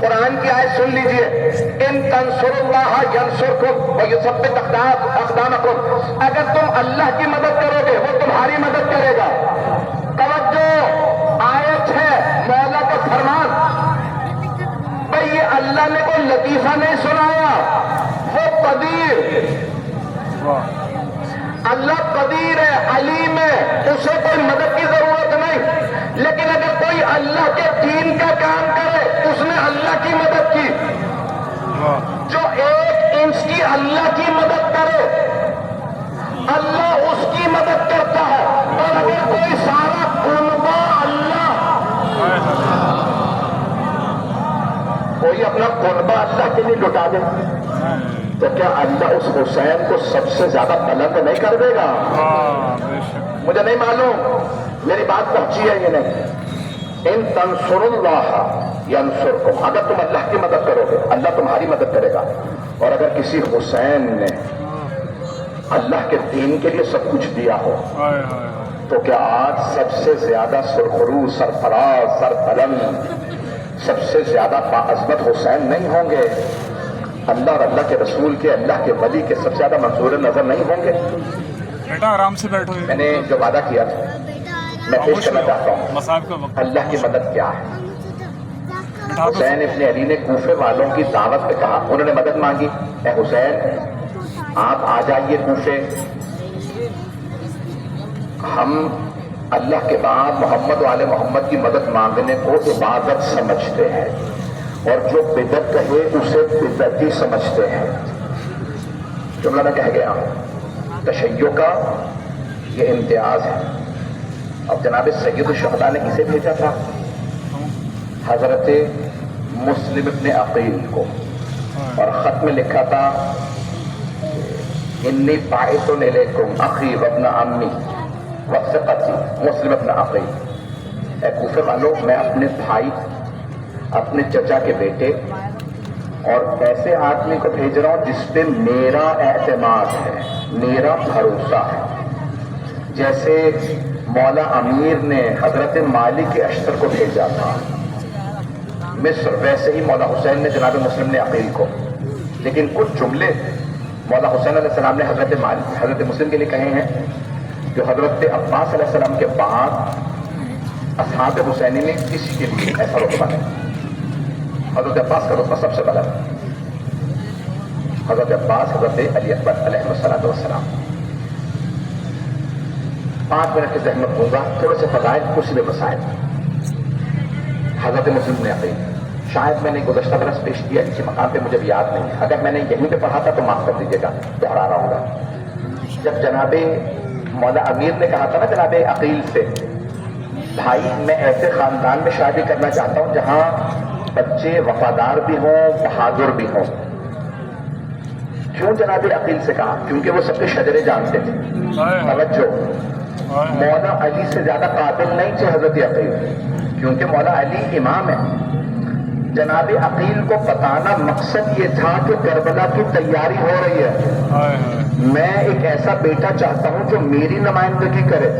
قرآن کی آیت سن لیجئے, ان تنصروا اللہ ینصرکم ویثبت اقدامکم. اگر تم اللہ کی مدد کرو گے وہ تمہاری مدد کرے گا. توجہ, آیت ہے, مولا کا فرمان. بھئی یہ اللہ نے کوئی لطیفہ نہیں سنایا, وہ قدیر, اللہ قدیر ہے, علیم ہے, اسے کوئی مدد کی ضرورت نہیں. لیکن اگر کوئی اللہ کے دین کا کام کرے, اس نے اللہ کی مدد کی. جو 1 انچ کی اللہ کی مدد کرے اللہ اس کی مدد کرتا ہے. اور اگر کوئی سارا کنبہ اللہ, کوئی اپنا کنبہ اللہ کے لیے لٹا دے تو کیا اللہ اس حسین کو سب سے زیادہ بلند نہیں کر دے گا؟ مجھے نہیں معلوم میری بات پہنچی ہے یہ نہیں. ان تنصر اللہ ینصرکم, اگر تم اللہ کی مدد کرو گے اللہ تمہاری مدد کرے گا. اور اگر کسی حسین نے اللہ کے دین کے لیے سب کچھ دیا ہو تو کیا آج سب سے زیادہ سرخرو, سرفراز, سربلند, سب سے زیادہ باعظمت حسین نہیں ہوں گے؟ اللہ اور اللہ کے رسول کے, اللہ کے ولی کے سب سے زیادہ منظور نظر نہیں ہوں گے؟ بیٹا آرام سے بیٹھو. میں نے جو وعدہ کیا تھا میں پیش کرنا چاہتا ہوں. اللہ کی مدد کیا ہے؟ حسین ابن علی نے کوفے والوں کی دعوت پہ کہا, انہوں نے مدد مانگی, اے حسین آپ آ جائیے کوفے, ہم اللہ کے بعد محمد و آل محمد کی مدد مانگنے کو عبادت سمجھتے ہیں, اور جو بدعت کہے اسے بدعتی سمجھتے ہیں. جملہ میں کہہ گیا ہوں, تشیع کا یہ امتیاز ہے. اب جناب سید الشہداء نے کسے بھیجا تھا؟ حضرت مسلم ابن عقیل کو, اور خط میں لکھا تھا انی باعث الیکم اخی وابن عمی وثقتی مسلم ابن اخی، اے کوفے والوں میں اپنے بھائی، اپنے چچا کے بیٹے اور ایسے آدمی کو بھیج رہا ہوں جس پہ میرا اعتماد ہے، میرا بھروسہ ہے۔ جیسے مولا امیر نے حضرت مالک اشتر کو بھیجا تھا مصر، ویسے ہی مولا حسین نے جناب مسلم نے عقیل کو، لیکن کچھ جملے مولا حسین علیہ السلام نے حضرت مسلم کے لیے کہے ہیں جو حضرت عباس علیہ السلام کے بعد اصحاب حسینی میں کسی کے لیے ایسا رتبہ نہیں۔ حضرت عباس کا رتبہ سب سے بڑا ہے، حضرت عباس حضرت علی اکبر علیہ السلام۔ 5 منٹ کی زحمت دوں گا، تھوڑے سے فضائل کچھ میں مسائل۔ حضرت مسلم نے عقیل، شاید میں نے گزشتہ برس پیش کیا کسی مقام پہ، مجھے بھی یاد نہیں ہے، اگر میں نے یہیں پہ پڑھا تھا تو معاف کر دیجیے گا، دوہرا رہا ہوں گا۔ جب جناب مولا امیر نے کہا تھا نا جناب عقیل سے، بھائی میں ایسے خاندان میں شادی کرنا چاہتا ہوں جہاں بچے وفادار بھی ہوں، بہادر بھی ہوں۔ کیوں جناب عقیل سے کہا؟ کیونکہ وہ سب کے شجرے جانتے تھے۔ توجہ، مولا علی سے زیادہ قابل نہیں تھے حضرت عقیل، کیونکہ مولا علی امام ہے۔ جناب عقیل کو بتانا مقصد یہ تھا کہ کربلا کی تیاری ہو رہی ہے، میں ایک ایسا بیٹا چاہتا ہوں جو میری نمائندگی کرے۔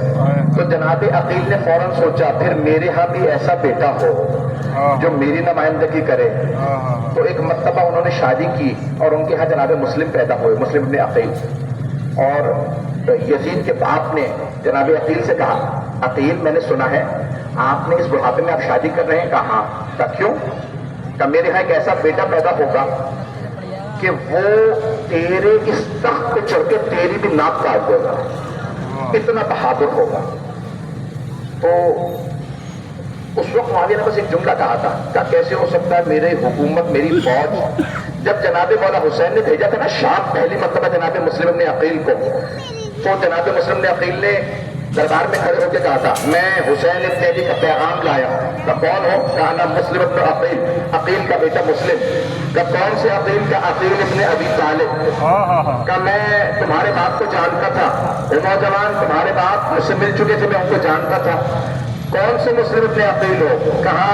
تو جناب عقیل نے فوراً سوچا پھر میرے ہاں بھی ایسا بیٹا ہو جو میری نمائندگی کرے۔ تو ایک مرتبہ انہوں نے شادی کی اور ان کے ہاں جناب مسلم پیدا ہوئے، مسلم ابن عقیل۔ اور یزید کے باپ نے جناب عقیل سے کہا، عقیل میں نے سنا ہے آپ نے اس بڑھاپے میں آپ شادی کر رہے ہیں؟ کہا ہاں۔ کہا کیوں؟ کہ میرے ہاں ایک ایسا بیٹا پیدا ہوگا کہ وہ تیرے اس تخت پہ چڑھ کے تیری بھی ناک کاٹ دے گا، اتنا بہادر ہوگا۔ تو اس وقت معاویہ نے بس ایک جملہ کہا تھا کہ کیسے ہو سکتا ہے میری حکومت، میری فوج۔ جب جناب مولا حسین نے بھیجا تھا نا شام پہلی مرتبہ جناب مسلم نے عقیل کو، تو جناب مسلم نے عقیل نے دربار میں کھڑے ہو کے کہا تھا میں حسین ابن علی کا پیغام لایا۔ کہ کون ہو؟ کہا نا مسلم ابن عقیل، عقیل کا بیٹا مسلم۔ کہ کون سے عقیل؟ کا عقیل ابن ابی طالب۔ کہ میں تمہارے باپ کو جانتا تھا، وہ نوجوان تمہارے باپ مجھ سے مل چکے تھے، میں ان کو جانتا تھا۔ کون سے مسلم ابن عقیل ہو؟ کہا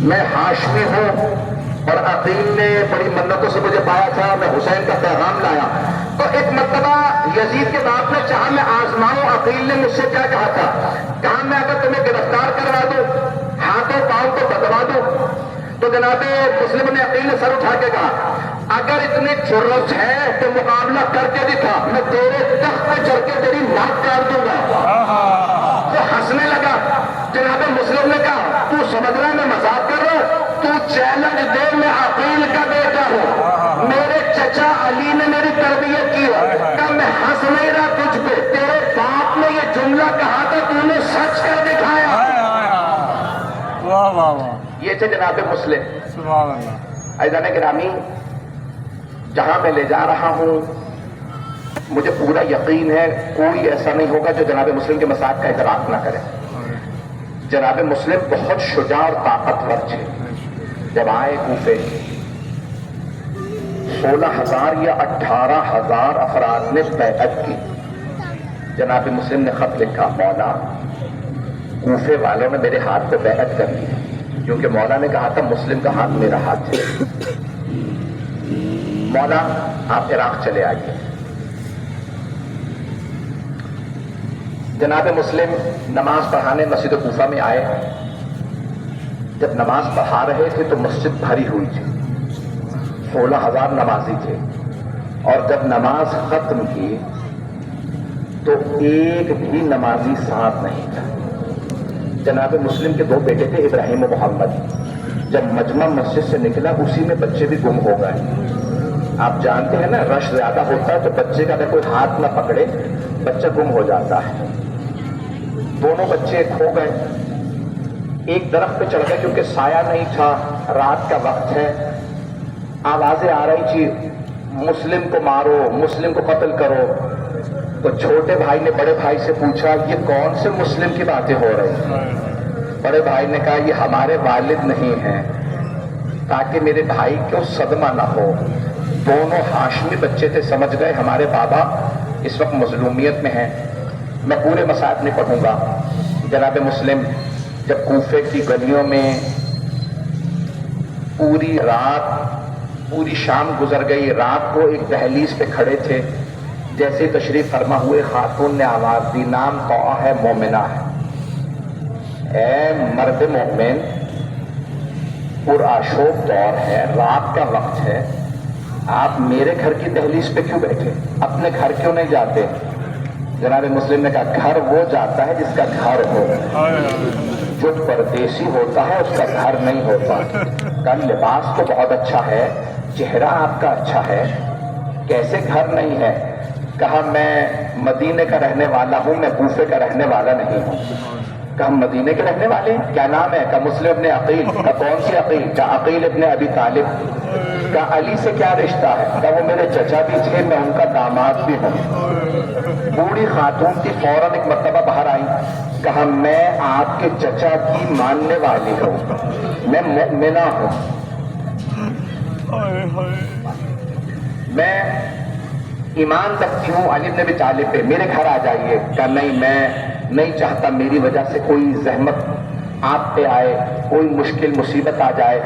میں ہاشمی ہوں اور عقیل نے بڑی منتوں سے مجھے پایا تھا، میں حسین کا پیغام لایا۔ تو ایک مرتبہ یزید کے باپ نے چاہا میں آزماؤں عقیل نے مجھ سے کیا کہا تھا، کہا میں اگر تمہیں گرفتار کروا دوں، ہاتھوں پاؤں کو بدوا دوں، تو جناب مسلم نے عقیل نے سر اٹھا کے کہا اگر اتنی ضرورت ہے تو مقابلہ کر کے دکھا، میں تیرے تخت پہ چڑھ کے تیری ناک کاٹ دوں گا۔ وہ ہنسنے لگا۔ جناب مسلم نے کہا تو سمجھ رہا ہے میں مذاق کر رہا ہوں؟ تو چیلنج دے، میں عقیل کا بیٹا ہوں، میرے چچا علی نے میری تربیت کی ہے، کہ میں ہنس نہیں رہا تجھ پہ، تیرے باپ نے یہ جملہ کہا تھا تو نے سچ کر دکھایا۔ واہ واہ واہ، یہ تھے جناب مسلم۔ سبحان اللہ۔ عزیزان گرامی، جہاں میں لے جا رہا ہوں مجھے پورا یقین ہے کوئی ایسا نہیں ہوگا جو جناب مسلم کے مسائل کا ادراک نہ کرے۔ جناب مسلم بہت شجاع اور طاقتور تھے۔ جب آئے کوفے 16,000 یا 18,000 افراد نے بیعت کی۔ جناب مسلم نے خط لکھا مولا کوفے والوں نے میرے ہاتھ پہ بیعت کر لی، کیونکہ مولا نے کہا تھا مسلم کا ہاتھ میرا ہاتھ ہے۔ مولا آپ عراق چلے آئیے۔ جناب مسلم نماز پڑھانے مسجد کوفہ میں آئے۔ جب نماز پڑھا رہے تھے تو مسجد بھری ہوئی تھی، 16,000 نمازی تھے، اور جب نماز ختم کی تو ایک بھی نمازی ساتھ نہیں تھا۔ جناب مسلم کے 2 بیٹے تھے ابراہیم و محمد۔ جب مجمع مسجد سے نکلا اسی میں بچے بھی گم ہو گئے۔ آپ جانتے ہیں نا رش زیادہ ہوتا ہے تو بچے کا اگر کوئی ہاتھ نہ پکڑے بچہ گم ہو جاتا ہے۔ دونوں بچے کھو گئے۔ ایک درخت پہ چڑھ گئے کیونکہ سایہ نہیں تھا، رات کا وقت ہے۔ آوازیں آ رہی تھی مسلم کو مارو، مسلم کو قتل کرو۔ تو چھوٹے بھائی نے بڑے بھائی سے پوچھا یہ کون سے مسلم کی باتیں ہو رہی ہیں؟ بڑے بھائی نے کہا یہ ہمارے والد نہیں ہیں، تاکہ میرے بھائی کو صدمہ نہ ہو۔ دونوں ہاشمی بچے تھے، سمجھ گئے ہمارے بابا اس وقت مظلومیت میں ہیں، میں پورے مصائب نہیں پڑھوں گا۔ جناب مسلم جب کوفے کی گلیوں میں پوری رات، پوری شام گزر گئی، رات کو ایک دہلیز پہ کھڑے تھے، جیسے تشریف فرما ہوئے خاتون نے آواز دی، نام طاعہ ہے، مومنہ ہے، اے مرد مومن، پرآشوب دور ہے، رات کا وقت ہے، آپ میرے گھر کی دہلیز پہ کیوں بیٹھے، اپنے گھر کیوں نہیں جاتے؟ جناب مسلم نے کہا گھر وہ جاتا ہے جس کا گھر ہو، جو پردیسی ہوتا ہے اس کا گھر نہیں ہوتا۔ کہا لباس تو بہت اچھا ہے، چہرہ آپ کا اچھا ہے، کیسے گھر نہیں ہے؟ کہا میں مدینے کا رہنے والا ہوں، میں کوفے کا رہنے والا نہیں ہوں۔ کہا مدینے کے رہنے والے ہیں؟ کیا نام ہے؟ کہا مسلم ابن عقیل۔ کہا کون سی عقیل؟ کہا عقیل ابن ابی طالب۔ کہا علی سے کیا رشتہ ہے؟ کہا وہ میرے چچا بھی تھے، میں ان کا داماد بھی ہوں۔ بوڑھی خاتون تھی، فوراً ایک مرتبہ باہر آئی، کہا میں آپ کے چچا کی ماننے والی ہوں، میں مؤمنہ ہوں، میں ایمان رکھتی ہوں علی بن ابی طالب پہ، میرے گھر آ جائیے۔ کہا نہیں، میں نہیں چاہتا میری وجہ سے کوئی زحمت آپ پہ آئے، کوئی مشکل مصیبت آ جائے۔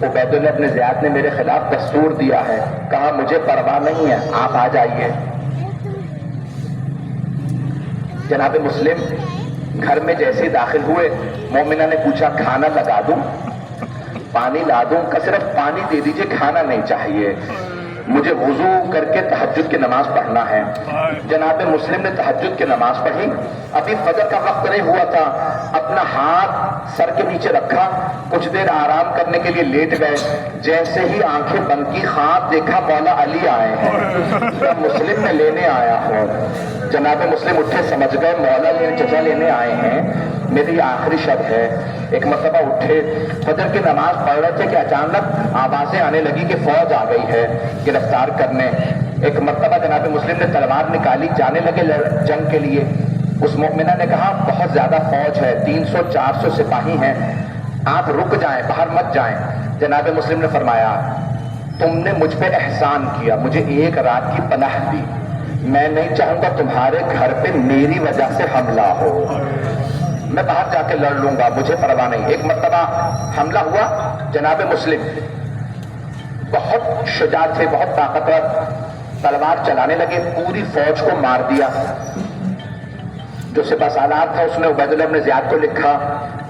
عبید اللہ بن زیاد نے میرے خلاف دستور دیا ہے۔ کہا مجھے پرواہ نہیں ہے، آپ آ جائیے۔ جناب مسلم گھر میں جیسے ہی داخل ہوئے، مومنہ نے پوچھا کھانا لگا دوں، پانی لا دوں؟ کہ صرف پانی دے دیجئے، کھانا نہیں چاہیے، مجھے وضو کر کے تہجد کی نماز پڑھنا ہے۔ جناب مسلم نے تہجد کی نماز پڑھی، ابھی فجر کا وقت نہیں ہوا تھا، اپنا ہاتھ سر کے نیچے رکھا، کچھ دیر آرام کرنے کے لیے لیٹ گئے، جیسے ہی آنکھیں بند کی، خواب دیکھا مولا علی آئے ہیں، مسلم میں لینے آیا ہوں۔ جناب مسلم اٹھے، سمجھ گئے مولا علی چچا لینے آئے ہیں، میری آخری شب ہے۔ ایک مرتبہ اٹھے، فجر کی نماز پڑھ رہے تھے کہ اچانک آوازیں آنے لگی کہ فوج آ گئی ہے گرفتار کرنے۔ ایک مرتبہ جناب مسلم نے تلوار نکالی، جانے لگے جنگ کے لیے۔ اس مومنہ نے کہا بہت زیادہ فوج ہے، 300-400 سپاہی ہیں، آپ رک جائیں، باہر مت جائیں۔ جناب مسلم نے فرمایا تم نے مجھ پہ احسان کیا، مجھے ایک رات کی پناہ دی، میں نہیں چاہوں گا تمہارے گھر پہ میری وجہ سے حملہ ہو، میں باہر جا کے لڑ لوں گا، مجھے پرواہ نہیں۔ ایک مرتبہ حملہ ہوا، جناب مسلم بہت شجاع تھے، بہت طاقتور، تلوار چلانے لگے، پوری فوج کو مار دیا۔ جو سپہ سالار تھا اس نے عبید اللہ بن زیاد کو لکھا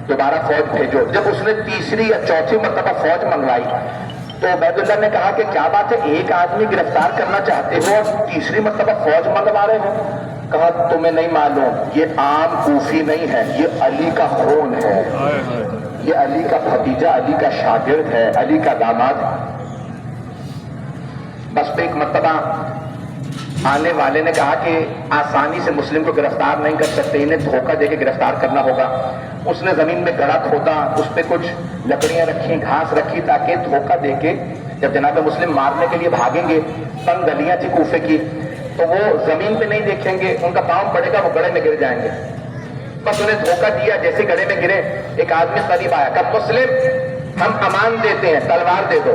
دوبارہ فوج بھیجو۔ جب اس نے تیسری یا چوتھی مرتبہ فوج منگوائی تو عبید اللہ نے کہا کہ کیا بات ہے، ایک آدمی گرفتار کرنا چاہتے ہو اور تیسری مرتبہ فوج منگوا رہے ہو؟ کہا تمہیں نہیں معلوم، یہ عام کوفی نہیں ہے، یہ علی کا خون ہے، یہ علی کا بھتیجا، علی کا شاگرد ہے، علی کا داماد۔ بس پہ ایک مرتبہ آنے والے نے کہا کہ آسانی سے مسلم کو گرفتار نہیں کر سکتے، انہیں دھوکہ دے کے گرفتار کرنا ہوگا۔ اس نے زمین میں گڑھا کھودا، اس پہ کچھ لکڑیاں رکھی، گھاس رکھی، تاکہ دھوکہ دے کے جب جناب مسلم مارنے کے لیے بھاگیں گے، تنگ گلیاں تھی کوفے کی، تو وہ زمین پہ نہیں دیکھیں گے، ان کا پاؤں پڑے گا، وہ گڑھے میں گر جائیں گے۔ بس انہیں دھوکہ دیا، جیسے گڑھے میں گرے ایک آدمی قریب آیا، کہا مسلم ہم امان دیتے ہیں، تلوار دے دو۔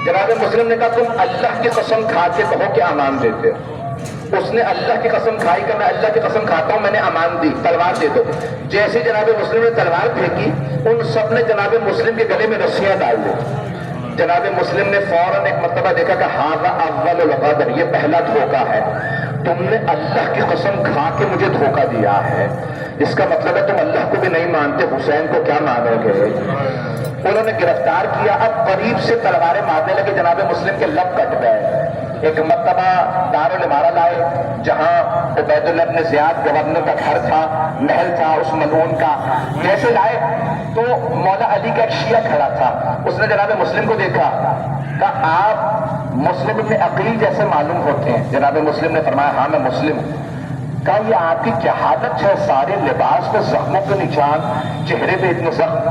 جناب مسلم نے کہا تم اللہ کی قسم کھا کے کہو کہ امان دیتے ہو۔ اس نے اللہ کی قسم کھائی کہ میں اللہ کی قسم کھاتا ہوں، میں نے امان دی، تلوار دے دو۔ جیسے جناب مسلم نے تلوار پھینکی، ان سب نے جناب مسلم کے گلے میں رسیاں ڈال دی۔ جناب مسلم نے فوراً ایک مرتبہ دیکھا کہ ھذا اول الغدر، یہ پہلا دھوکہ ہے، تم نے اللہ کی قسم کھا کے مجھے دھوکہ دیا ہے، اس کا مطلب ہے تم اللہ کو بھی نہیں مانتے، حسین کو کیا مانو گے؟ انہوں نے گرفتار کیا، اب قریب سے تلواریں مارنے لگے، جناب مسلم کے لب کٹ گئے۔ ایک مرتبہ دارالعمارہ لائے، جہاں عبید اللہ بن زیاد گورنر کا گھر تھا، محل تھا اس ملعون کا۔ جیسے لائے تو مولا علی کا ایک شیعہ کھڑا تھا، اس نے جناب مسلم کو دیکھا، کہا آپ مسلم ابن عقیل جیسے معلوم ہوتے ہیں۔ جناب مسلم نے فرمایا ہاں میں مسلم ہوں۔ کہا یہ آپ کی کیا حالت ہے، سارے لباس پہ زخموں کے نشان، چہرے پہ اتنے زخم۔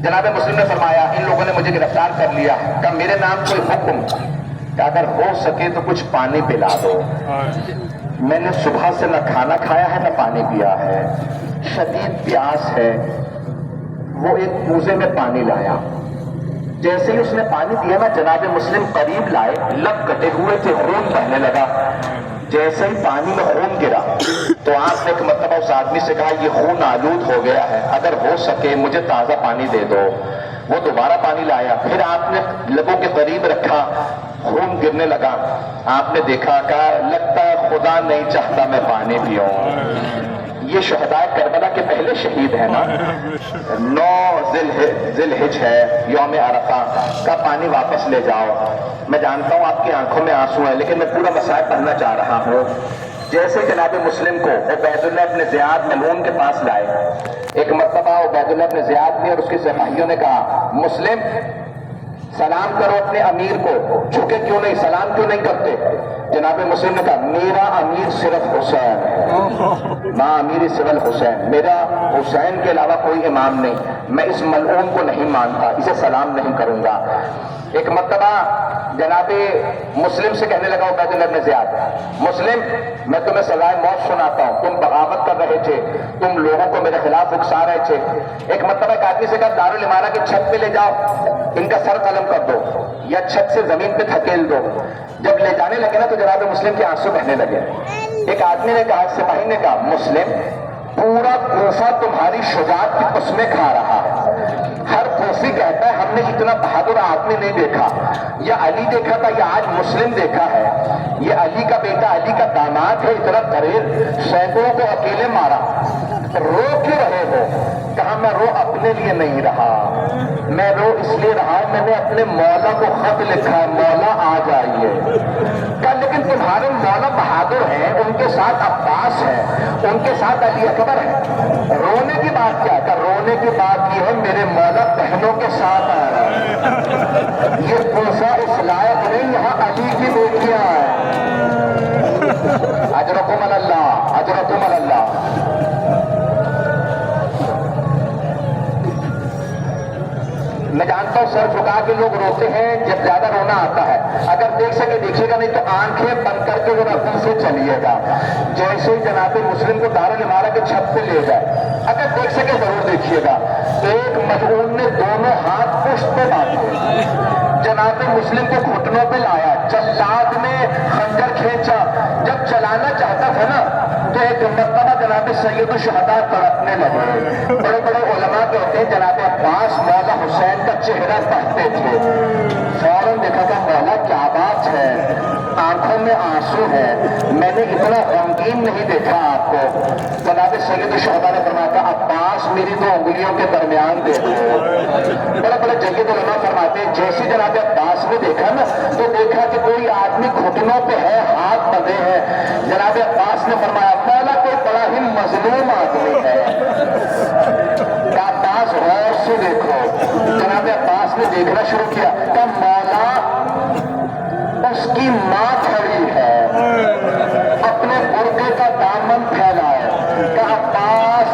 جناب مسلم نے فرمایا ان لوگوں نے مجھے گرفتار کر لیا، کہا میرے نام کوئی حکم، کہ اگر ہو سکے تو کچھ پانی پلا دو، میں نے صبح سے نہ کھانا کھایا ہے نہ پانی پیا ہے، شدید پیاس ہے۔ وہ ایک کوزے میں پانی لایا، جیسے ہی اس نے پانی دیا نا جناب مسلم قریب لائے، لب کٹے ہوئے تھے، خون بہنے لگا۔ جیسے ہی پانی میں خون گرا تو آپ نے ایک مرتبہ اس آدمی سے کہا یہ خون آلود ہو گیا ہے، اگر ہو سکے مجھے تازہ پانی دے دو۔ وہ دوبارہ پانی لایا، پھر آپ نے لبوں کے قریب رکھا، خون گرنے لگا۔ آپ نے دیکھا، کہا لگتا ہے خدا نہیں چاہتا میں پانی پیوں۔ یہ شہدائے کربلا کے پہلے شہید ہیں نا۔ 9 ذی الحجہ ہے، یوم عرفہ کا پانی واپس لے جاؤ۔ میں جانتا ہوں آپ کی آنکھوں میں آنسو ہیں، لیکن میں پورا مسائل پڑھنا چاہ رہا ہوں۔ جیسے جناب مسلم کو عبید اللہ ابن زیاد ملعون کے پاس لائے، ایک مرتبہ عبید اللہ ابن زیاد نے اور اس کے سپاہیوں نے کہا مسلم سلام کرو اپنے امیر کو، جھکے کیوں نہیں، سلام کیوں نہیں کرتے؟ جناب مسلم نے کہا میرا امیر صرف حسین ہے، ماں امیر سول حسین، میرا حسین کے علاوہ کوئی امام نہیں، میں اس ملعون کو نہیں مانتا، اسے سلام نہیں کروں گا۔ ایک مرتبہ جناب مسلم سے کہنے لگا عبید اللہ بن زیاد، مسلم میں تمہیں سزائے موت سناتا ہوں، تم بغاوت کر رہے تھے، تم لوگوں کو میرے خلاف اکسا رہے تھے۔ ایک مرتبہ ایک آدمی سے کہا دارالعمارہ کی چھت پہ لے جاؤ، ان کا سر قلم کر دو یا چھت سے زمین پہ دھکیل دو۔ جب لے جانے لگے نا تو جناب مسلم کے آنسو بہنے لگے۔ ایک آدمی نے کہا، سپاہی نے کہا مسلم پورا کوفہ تمہاری شجاعت کی قسمیں کھا رہا ہے، ہر کوفی کہتا ہے ہم نے اتنا بہادر آدمی نہیں دیکھا، یا علی دیکھا تھا یا آج مسلم دیکھا ہے، یہ علی کا بیٹا علی کا داماد ہے، اتنا دلیر، سینکڑوں کو اکیلے مارا، رو کیوں رہے ہو؟ کہا میں رو اپنے لیے نہیں رہا، میں رو اس لیے رہا میں نے اپنے مولا کو خط لکھا ہے مولا آ جائیے۔ کہا لیکن تمہارے مولا بہادر ہیں، ان کے ساتھ عباس ہے، ان کے ساتھ علی اکبر ہے، رونے کی بات کیا؟ کہ رونے کی بات یہ ہے میرے مولا بہنوں کے ساتھ آ رہا ہے، یہ کوفہ اس لائق نہیں، یہاں علی کی بیٹیاں ہیں۔ اجرکم اللہ، اجرکم اللہ۔ میں جانتا ہوں سر جھکا کے لوگ روتے ہیں جب زیادہ رونا آتا ہے، اگر دیکھ سکے دیکھیے گا، نہیں تو آنکھیں بند کر کے ذرا دل سے چلیے گا۔ جیسے ہی جناب مسلم کو دارالعمارہ کے چھت پہ لے جائے، اگر دیکھ سکے ضرور دیکھیے گا، ایک ملعون نے دونوں ہاتھ پشت پہ باندھے، جناب مسلم کو گھٹنوں پہ لایا، جلاد نے خنجر کھینچا، جب چلانا چاہتا تھا نا تو ایک مرتبہ جناب سید الشہداء تڑپنے لگے۔ بڑے بڑے علماء کہتے ہیں جناب عباس مولا حسین کا چہرہ پڑھتے تھے، فوراً دیکھا کہ مولا کیا بات ہے، آنکھوں میں آنسو ہے، میں نے اتنا غمگین نہیں دیکھا آپ کو۔ جناب سید الشہداء نے فرمایا کہ عباس میری 2 انگلیوں کے درمیان دیکھو۔ بڑے بڑے جید علماء فرماتے ہیں جیسے جناب عباس نے دیکھا نا تو دیکھا کہ کوئی آدمی گھٹنوں پہ ہے، ہاتھ بندھے ہیں۔ جناب عباس نے فرمایا مولا کوئی بڑا ہی مظلوم آدمی ہے، کہ عباس غور سے دیکھو۔ جناب عباس نے دیکھنا شروع کیا کہ مولا اس کی ماں کھڑی ہے، اپنے برقعے کا دامن پھیلائے، کہ عباس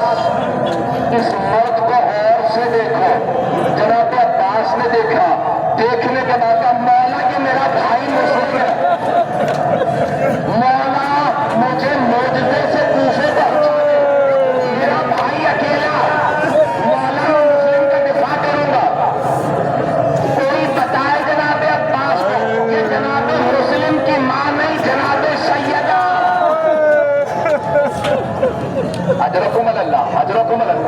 اس مرد کو غور سے دیکھو۔ جناب عباس نے دیکھا، دیکھنے کے بعد مولا کہ میرا بھائی مسلم ہے، مولا مجھے معجزے سے کوفے پہنچا دے، میرا بھائی اکیلا، مولا میں مسلم کا دفاع کروں گا۔ کوئی بتائے جناب عباس کو کہ جناب مسلم کی ماں نہیں جناب سیدہ۔ اجرکم اللہ، اجرکم اللہ۔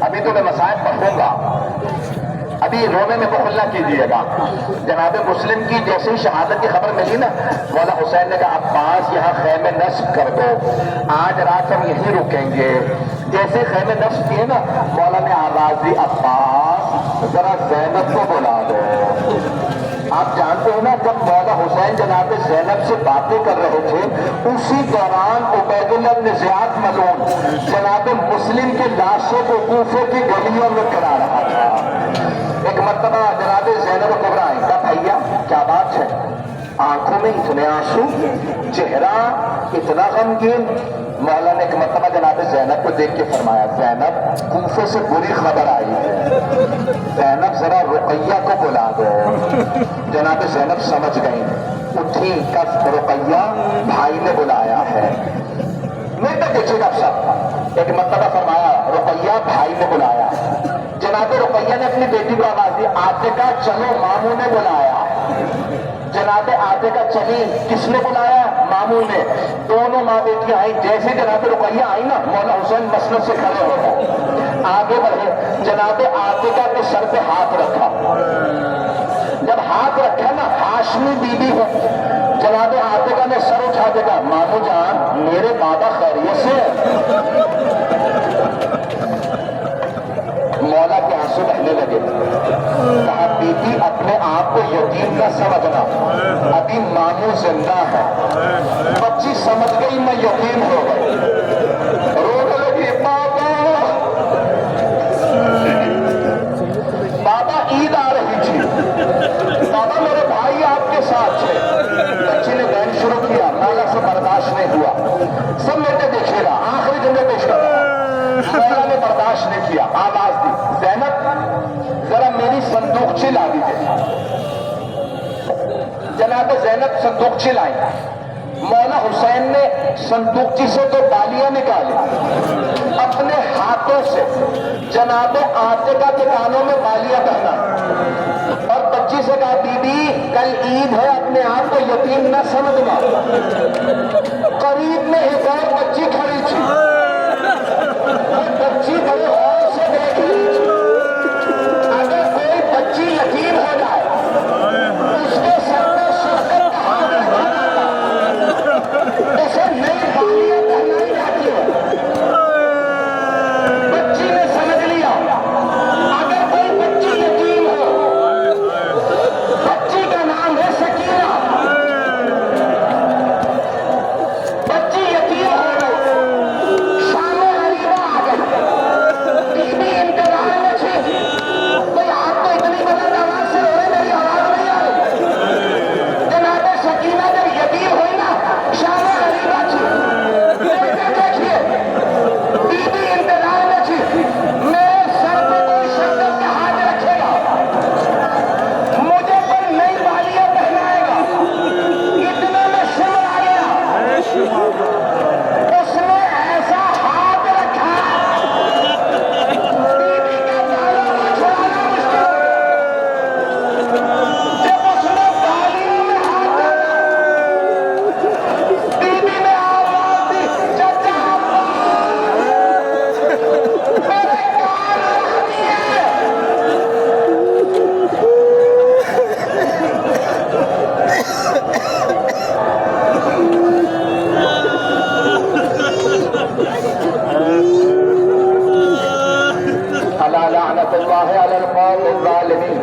ابھی تو میں مسائل پڑھوں گا، ابھی رونے میں بخل نہ کیجیے گا۔ جناب مسلم کی جیسے ہی شہادت کی خبر ملی نا، مولا حسین نے کہا عباس یہاں خیمے نصب کر دو، آج رات ہم یہیں رکیں گے۔ جیسے خیمے نصب کیے نا، مولا نے آواز دی عباس ذرا زینب کو بلا دو۔ آپ جانتے ہیں نا جب مولا حسین جناب زینب سے باتیں کر رہے تھے اسی دوران عبید اللہ بن زیاد ملعون جناب مسلم کے لاشوں کو کوفے کی گلیوں میں کرا رہا تھا۔ ایک مرتبہ جناب زینب کبریٰ آئیں، کہا بھیا کیا بات ہے؟ آنکھوں میں اتنے آنسو، چہرہ اتنا غمگین۔ مولا نے ایک مرتبہ جناب زینب کو دیکھ کے فرمایا زینب کوفے سے بری خبر آئی ہے، زینب ذرا رقیہ کو بلا دو۔ جناب زینب سمجھ گئی، اٹھی، کف رقیہ بھائی نے بلایا ہے۔ میرے تک دیکھیے گا سب، ایک مرتبہ فرمایا رقیہ بھائی نے بلایا، جناب رقیہ نے اپنی بیٹی کو آواز دی، عاتقہ چلو ماموں نے بلایا۔ جناب عاتقہ چلی، کس نے بلایا؟ ماموں نے۔ دونوں ماں بیٹی آئی، جیسے جناب رقیہ آئی نا، مولا حسین مسند سے کھڑے ہو گئے، آگے بڑھے، جناب عاتقہ کے سر پہ ہاتھ رکھا۔ جب ہاتھ رکھا نا، ہاشمی بی بی ہے، جناب عاتقہ نے سر اٹھا دے گا، ماموں جان میرے بابا خیریت سے ہے؟ مولا کے آنسو بہنے لگے، کہا بی بی اپنے آپ کو یتیم نہ سمجھنا، ابھی ماموں زندہ ہے۔ بچی سمجھ گئی میں یتیم ہو گئی، رونے لگی، بابا عید آ رہی تھی، بابا میرے بھائی آپ کے ساتھ تھے۔ بچی نے بہن شروع کیا، مولا سے برداشت نہیں ہوا، سب میرے دیکھے گا، آخری جملے پیش کر رہا ہوں۔ مولا نے برداشت نہیں کیا، آواز دی، زینب ذرا میری صندوقچی لا دیجیے۔ جناب زینب صندوقچی لائی، مولا حسین نے صندوقچی سے تو بالیاں نکالی، اپنے ہاتھوں سے جناب عاتقہ کے کانوں میں بالیاں پہنا، اور بچی سے کہا بی بی کل عید ہے، اپنے آپ کو یتیم نہ سمجھنا۔ قریب میں ایک اور بچی کھڑی تھی، وہ بچی بڑے غور سے دیکھ رہی تھی، اگر کوئی بچی یتیم ہو جائے اس کے سر میں شرکت کا ہاتھ رکھا جاتا، اسے نئی بالیاں پہنائی جاتی ہے۔ بچی نے سمجھ لیا اگر کوئی بچی یتیم ہو، بچی کا نام ہے سکینہ، بچی یتیم ہو گئی، شام غریبہ آ گئی، بی بی انتظار میں تھی، کوئی آپ تو اتنی بلند آواز سے روئے میری آواز نہیں آ رہی۔ جناب سکینہ جب یتیم ہوئی نا، شام غریبہ تھی، دیکھیے بی بی انتظار میں تھی، میرے سر پہ کوئی شرکت کا ہاتھ رکھے گا، مجھے کوئی نئی بالیاں پہنائے گا، اتنے میں سمر آ گیا، اس نے ایسا ہاتھ رکھا، بی بی کا بالوں کو چھڑانا مشکل ہو گیا۔ جب اس نے بالیوں میں ہاتھ رکھا، بی بی نے آواز دی، چچا میرے کان رکھ دیے۔ الا لعنت اللہ علی القوم الظالمین۔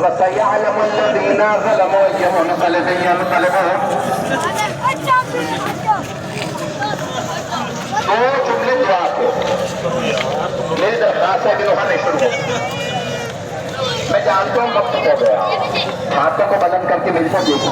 وسيعلم الذين ظلموا أي منقلب ينقلبون۔ دو جملے دعا کے، میری درخواست ہے کہ لوگ نہیں شروع ہو، میں جانتا ہوں وقت ہو گیا، ہاتھوں کو بلند کر کے میری طرف دیکھو۔